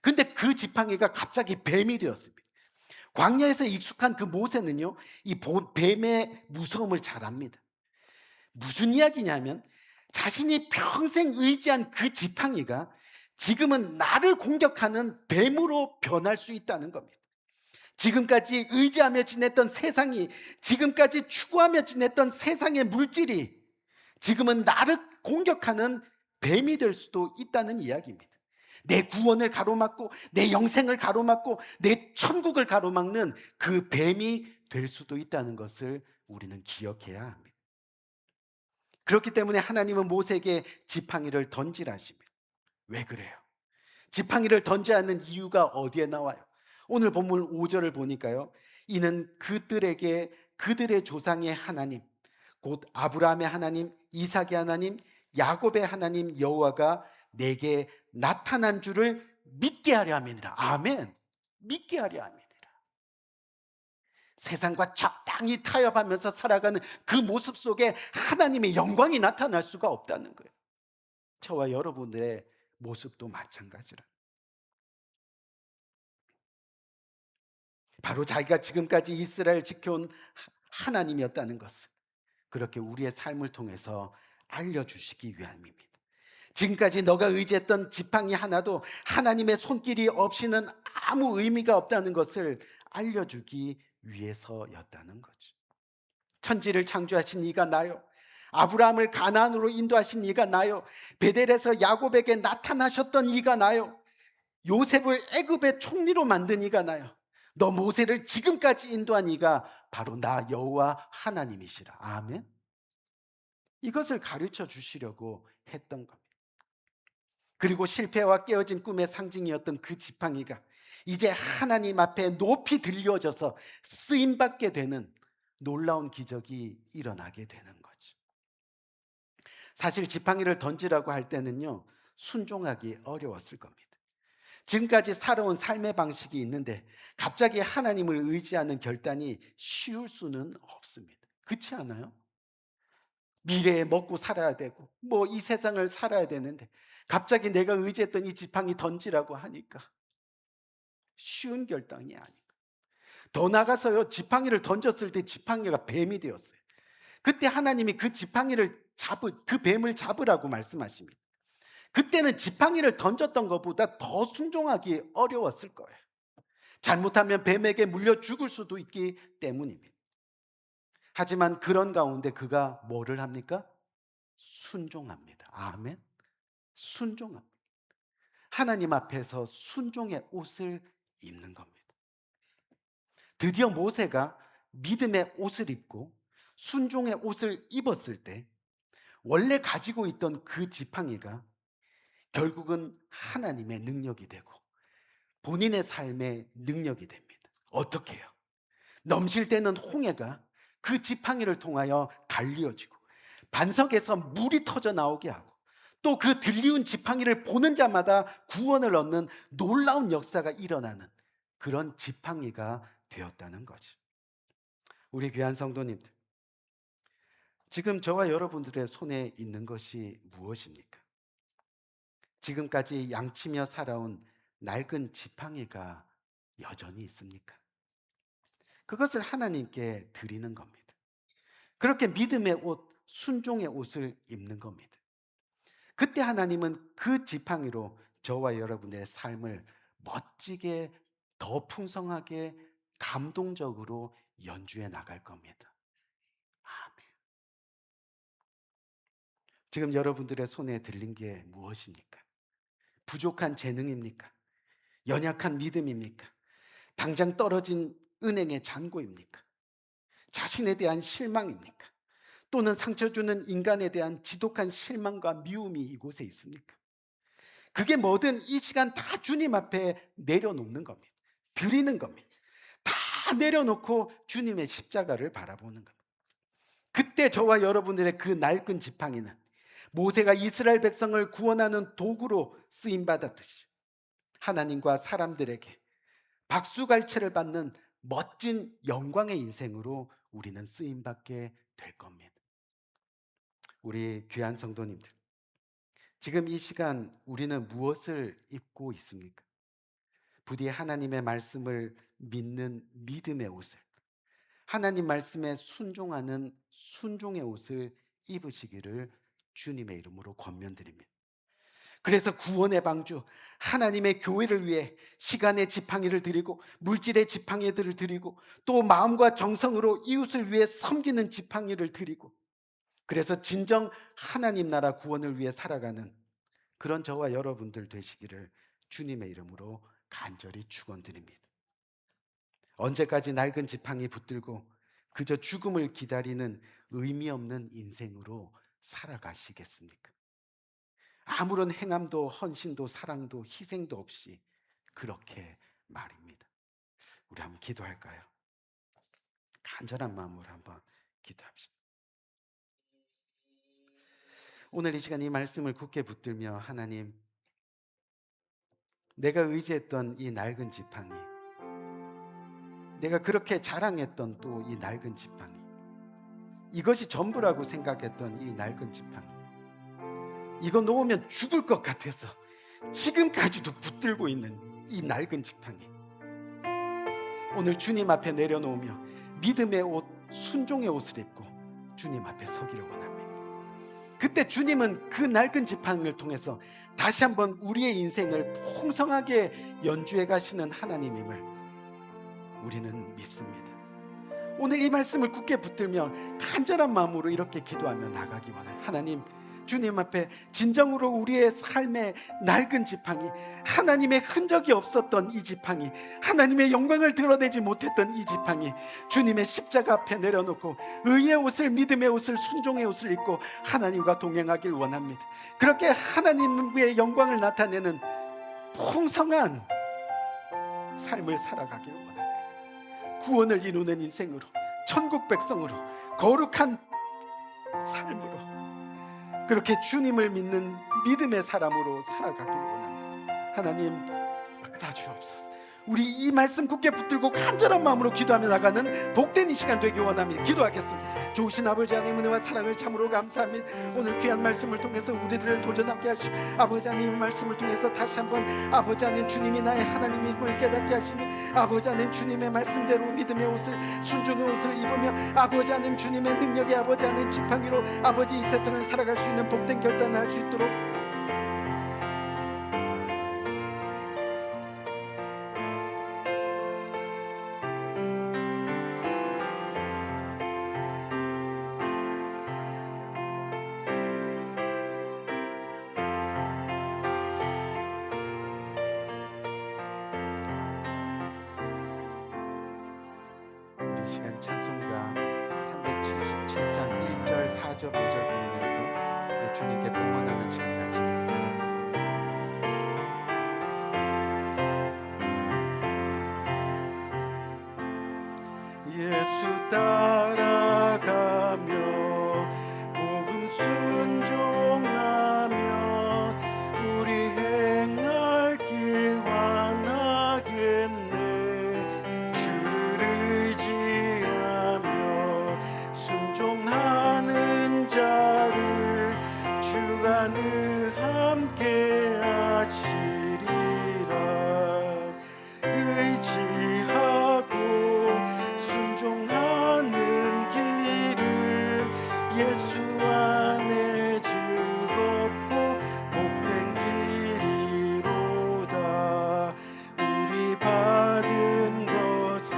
근데 그 지팡이가 갑자기 뱀이 되었습니다. 광야에서 익숙한 그 모세는요, 이 뱀의 무서움을 잘 압니다. 무슨 이야기냐면 자신이 평생 의지한 그 지팡이가 지금은 나를 공격하는 뱀으로 변할 수 있다는 겁니다. 지금까지 의지하며 지냈던 세상이, 지금까지 추구하며 지냈던 세상의 물질이 지금은 나를 공격하는 뱀이 될 수도 있다는 이야기입니다. 내 구원을 가로막고 내 영생을 가로막고 내 천국을 가로막는 그 뱀이 될 수도 있다는 것을 우리는 기억해야 합니다. 그렇기 때문에 하나님은 모세에게 지팡이를 던지라 하십니다. 왜 그래요? 지팡이를 던져야 하는 이유가 어디에 나와요? 오늘 본문 5절을 보니까요, 이는 그들에게 그들의 조상의 하나님, 곧 아브라함의 하나님, 이삭의 하나님, 야곱의 하나님 여호와가 내게 나타난 줄을 믿게 하려 함이니라. 아멘. 믿게 하려 함이니라. 세상과 적당히 타협하면서 살아가는 그 모습 속에 하나님의 영광이 나타날 수가 없다는 거예요. 저와 여러분들의 모습도 마찬가지라. 바로 자기가 지금까지 이스라엘 지켜온 하나님이었다는 것을 그렇게 우리의 삶을 통해서 알려주시기 위함입니다. 지금까지 너가 의지했던 지팡이 하나도 하나님의 손길이 없이는 아무 의미가 없다는 것을 알려주기 위해서였다는 거죠. 천지를 창조하신 이가 나요, 아브라함을 가나안으로 인도하신 이가 나요, 베델에서 야곱에게 나타나셨던 이가 나요, 요셉을 애굽의 총리로 만든 이가 나요. 너 모세를 지금까지 인도한 이가 바로 나 여호와 하나님이시라. 아멘. 이것을 가르쳐 주시려고 했던 겁니다. 그리고 실패와 깨어진 꿈의 상징이었던 그 지팡이가 이제 하나님 앞에 높이 들려져서 쓰임받게 되는 놀라운 기적이 일어나게 되는 거죠. 사실 지팡이를 던지라고 할 때는요, 순종하기 어려웠을 겁니다. 지금까지 살아온 삶의 방식이 있는데 갑자기 하나님을 의지하는 결단이 쉬울 수는 없습니다. 그렇지 않아요? 미래에 먹고 살아야 되고 뭐 이 세상을 살아야 되는데 갑자기 내가 의지했던 이 지팡이 던지라고 하니까 쉬운 결단이 아닌가. 더 나가서요, 지팡이를 던졌을 때 지팡이가 뱀이 되었어요. 그때 하나님이 그 뱀을 잡으라고 말씀하십니다. 그때는 지팡이를 던졌던 것보다 더 순종하기 어려웠을 거예요. 잘못하면 뱀에게 물려 죽을 수도 있기 때문입니다. 하지만 그런 가운데 그가 뭐를 합니까? 순종합니다. 아멘. 순종합니다. 하나님 앞에서 순종의 옷을 입는 겁니다. 드디어 모세가 믿음의 옷을 입고 순종의 옷을 입었을 때 원래 가지고 있던 그 지팡이가 결국은 하나님의 능력이 되고 본인의 삶의 능력이 됩니다. 어떻게 해요? 넘실대는 홍해가 그 지팡이를 통하여 갈리어지고 반석에서 물이 터져 나오게 하고 또 그 들리운 지팡이를 보는 자마다 구원을 얻는 놀라운 역사가 일어나는 그런 지팡이가 되었다는 거죠. 우리 귀한 성도님들, 지금 저와 여러분들의 손에 있는 것이 무엇입니까? 지금까지 양치며 살아온 낡은 지팡이가 여전히 있습니까? 그것을 하나님께 드리는 겁니다. 그렇게 믿음의 옷, 순종의 옷을 입는 겁니다. 그때 하나님은 그 지팡이로 저와 여러분의 삶을 멋지게, 더 풍성하게, 감동적으로 연주해 나갈 겁니다. 아멘. 지금 여러분들의 손에 들린 게 무엇입니까? 부족한 재능입니까? 연약한 믿음입니까? 당장 떨어진 은행의 잔고입니까? 자신에 대한 실망입니까? 또는 상처 주는 인간에 대한 지독한 실망과 미움이 이곳에 있습니까? 그게 뭐든 이 시간 다 주님 앞에 내려놓는 겁니다. 드리는 겁니다. 다 내려놓고 주님의 십자가를 바라보는 겁니다. 그때 저와 여러분들의 그 낡은 지팡이는 모세가 이스라엘 백성을 구원하는 도구로 쓰임 받았듯이 하나님과 사람들에게 박수갈채를 받는 멋진 영광의 인생으로 우리는 쓰임 받게 될 겁니다. 우리 귀한 성도님들, 지금 이 시간 우리는 무엇을 입고 있습니까? 부디 하나님의 말씀을 믿는 믿음의 옷을, 하나님 말씀에 순종하는 순종의 옷을 입으시기를 주님의 이름으로 권면드립니다. 그래서 구원의 방주, 하나님의 교회를 위해 시간의 지팡이를 드리고 물질의 지팡이들을 드리고 또 마음과 정성으로 이웃을 위해 섬기는 지팡이를 드리고, 그래서 진정 하나님 나라 구원을 위해 살아가는 그런 저와 여러분들 되시기를 주님의 이름으로 간절히 축원드립니다. 언제까지 낡은 지팡이 붙들고 그저 죽음을 기다리는 의미 없는 인생으로 살아가시겠습니까? 아무런 행함도 헌신도 사랑도 희생도 없이 그렇게 말입니다. 우리 한번 기도할까요? 간절한 마음으로 한번 기도합시다. 오늘 이 시간 이 말씀을 굳게 붙들며, 하나님, 내가 의지했던 이 낡은 지팡이, 내가 그렇게 자랑했던 또 이 낡은 지팡이, 이것이 전부라고 생각했던 이 낡은 지팡이, 이거 놓으면 죽을 것 같아서 지금까지도 붙들고 있는 이 낡은 지팡이, 오늘 주님 앞에 내려놓으며 믿음의 옷, 순종의 옷을 입고 주님 앞에 서기를 원합니다. 그때 주님은 그 낡은 지팡이를 통해서 다시 한번 우리의 인생을 풍성하게 연주해 가시는 하나님임을 우리는 믿습니다. 오늘 이 말씀을 굳게 붙들며 간절한 마음으로 이렇게 기도하며 나가기 원해요. 하나님, 주님 앞에 진정으로 우리의 삶의 낡은 지팡이, 하나님의 흔적이 없었던 이 지팡이, 하나님의 영광을 드러내지 못했던 이 지팡이, 주님의 십자가 앞에 내려놓고 의의 옷을, 믿음의 옷을, 순종의 옷을 입고 하나님과 동행하길 원합니다. 그렇게 하나님의 영광을 나타내는 풍성한 삶을 살아가길 원합니다. 구원을 이루는 인생으로, 천국 백성으로, 거룩한 삶으로, 그렇게 주님을 믿는 믿음의 사람으로 살아가길 원합니다. 하나님 받아주옵소서. 우리 이 말씀 굳게 붙들고 간절한 마음으로 기도하며 나가는 복된 이 시간 되기 원합니다. 기도하겠습니다. 좋으신 아버지 하나님, 은혜와 사랑을 참으로 감사합니다. 오늘 귀한 말씀을 통해서 우리들을 도전하게 하시고, 아버지 하나님 말씀을 통해서 다시 한번 아버지 하나님 주님이 나의 하나님임을 깨닫게 하시며, 아버지 하나님 주님의 말씀대로 믿음의 옷을, 순종의 옷을 입으며, 아버지 하나님 주님의 능력의 아버지 하나님 지팡이로 아버지 이 세상을 살아갈 수 있는 복된 결단을 할 수 있도록 이 시간 찬송가 377장 1절, 4절, 5절 부르면서 주님께 봉헌하는 시간 가집니다. 예수 따라가며 복음 순종하며 우리 행할 길 완하겠네. 주를 의지하며 순종하는 자를 주가 늘 함께 하시리라. 의지하고 순종하는 길은 예수 안에 즐겁고 복된 길이로다. 우리 받은 것을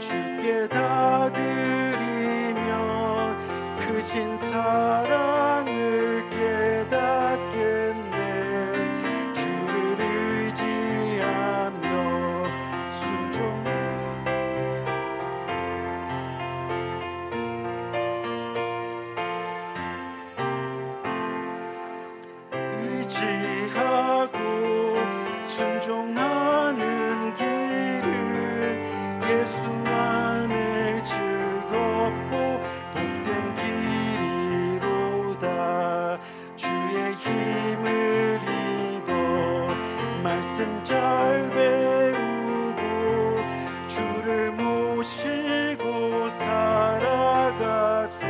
주께 다 드리면 크신 사랑을 깨닫겠네. 주를 의지하며 순종 의지하고 순종하는 길은 예수 안에 즐겁고 복된 길이로다. 주의 힘을 입어 말씀 잘 배우고 주를 모시고 살아가세.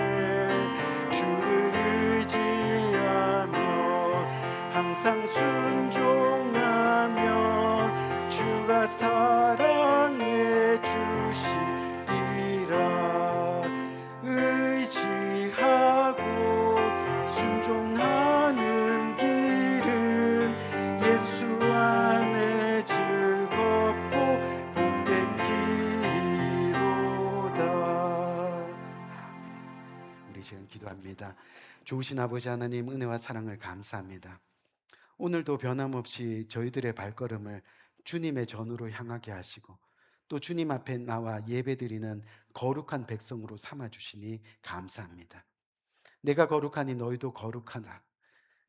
주를 의지하며 항상 순종하며 주가 사랑해 주시리라. 의지하고 순종하는 길은 예수 안에 즐겁고 복된 길이로다. 우리 지금 기도합니다. 좋으신 아버지 하나님, 은혜와 사랑을 감사합니다. 오늘도 변함없이 저희들의 발걸음을 주님의 전으로 향하게 하시고, 또 주님 앞에 나와 예배드리는 거룩한 백성으로 삼아주시니 감사합니다. 내가 거룩하니 너희도 거룩하라.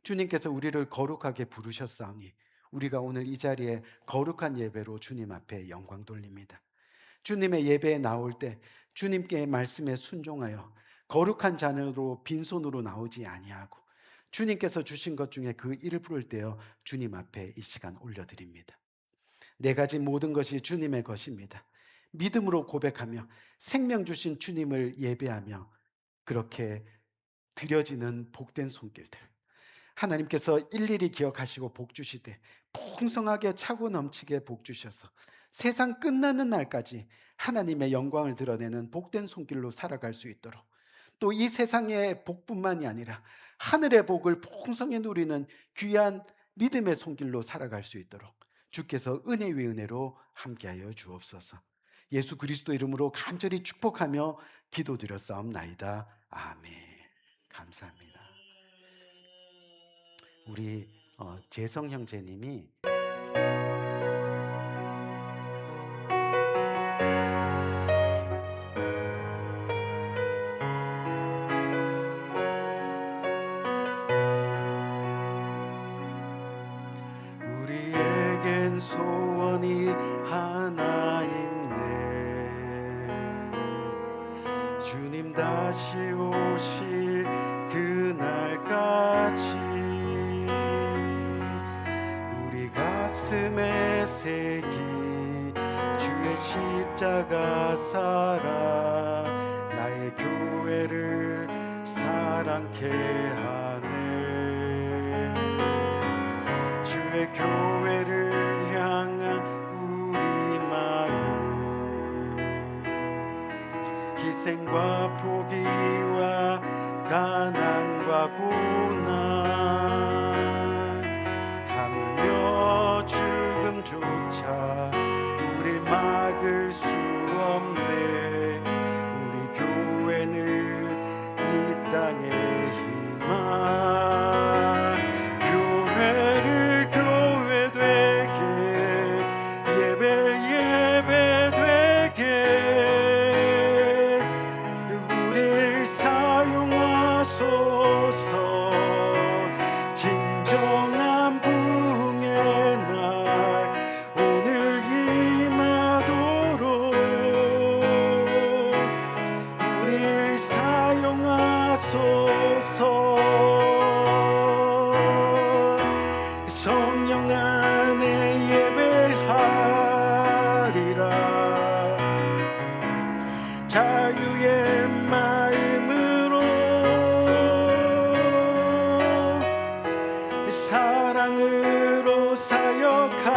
주님께서 우리를 거룩하게 부르셨사오니 우리가 오늘 이 자리에 거룩한 예배로 주님 앞에 영광 돌립니다. 주님의 예배에 나올 때 주님께 말씀에 순종하여 거룩한 잔으로 빈손으로 나오지 아니하고 주님께서 주신 것 중에 그 일부를 떼어 주님 앞에 이 시간 올려드립니다. 내 가진 모든 것이 주님의 것입니다. 믿음으로 고백하며 생명 주신 주님을 예배하며 그렇게 드려지는 복된 손길들, 하나님께서 일일이 기억하시고 복 주시되 풍성하게 차고 넘치게 복 주셔서 세상 끝나는 날까지 하나님의 영광을 드러내는 복된 손길로 살아갈 수 있도록, 또 이 세상의 복뿐만이 아니라 하늘의 복을 풍성히 누리는 귀한 믿음의 손길로 살아갈 수 있도록 주께서 은혜 위 은혜로 함께하여 주옵소서. 예수 그리스도 이름으로 간절히 축복하며 기도드렸사옵나이다. 아멘. 감사합니다. 우리 재성 형제님이 우리에겐 소원이 하나 있네. 주님 다시 오실 그날까지 우리 가슴에 새기 주의 십자가 사랑 나의 교회를 사랑케 하네. 주의 교회를 향한 우리 마음 희생과 포기와 가난과 고난 하물며 죽음조차 우릴 막을 수 없네. 우리 교회는 이 땅의 희망 교회를 교회 되게 예배 되게 우릴 사용하소서. 진정한 부흥의 날 오늘 임하도록 우릴 사용하소서. 성령 안에 예배하리라. 자유의 마음으로 사랑으로 사역하리라.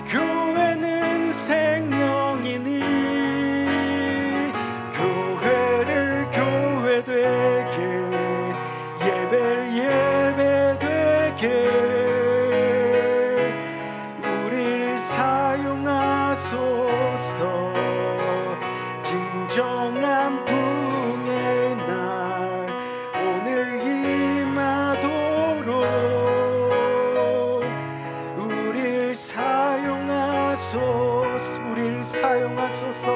교회는 생명이니 교회를 교회 되게 예배 되게 우릴 사용하소서. 진정한 부흥의 날 오늘 임하도록 우릴 사용하소서. 우릴 사용하소서.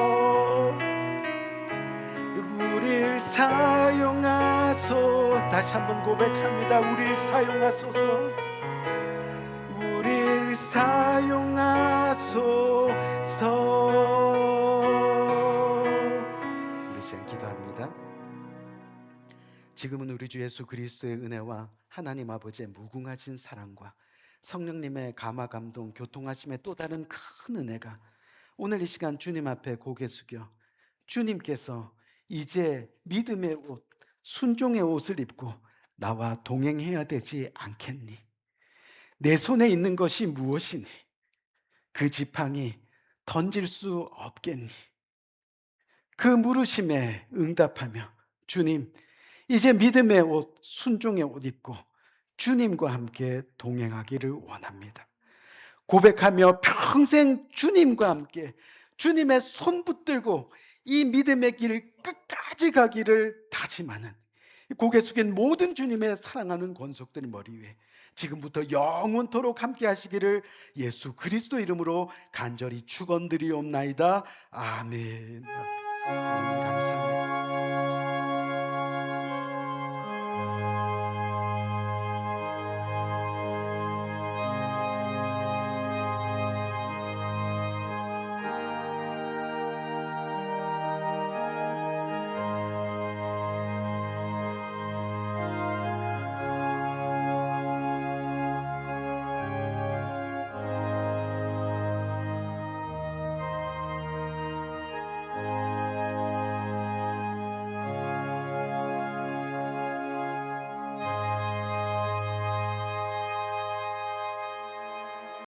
우릴 사용하소서. 다시 한번 고백합니다. 우릴 사용하소서. 우릴 사용하소서. 우리 시간 기도합니다. 지금은 우리 주 예수 그리스도의 은혜와 하나님 아버지의 무궁하신 사랑과 성령님의 감화 감동 교통하심의 또 다른 큰 은혜가 오늘 이 시간 주님 앞에 고개 숙여 주님께서 이제 믿음의 옷, 순종의 옷을 입고 나와 동행해야 되지 않겠니? 내 손에 있는 것이 무엇이니? 그 지팡이 던질 수 없겠니? 그 물으심에 응답하며 주님, 이제 믿음의 옷, 순종의 옷 입고 주님과 함께 동행하기를 원합니다. 고백하며 평생 주님과 함께 주님의 손 붙들고 이 믿음의 길 끝까지 가기를 다짐하는 고개 숙인 모든 주님의 사랑하는 권속들이 머리 위에 지금부터 영원토록 함께 하시기를 예수 그리스도 이름으로 간절히 축원드리옵나이다. 아멘. 하나님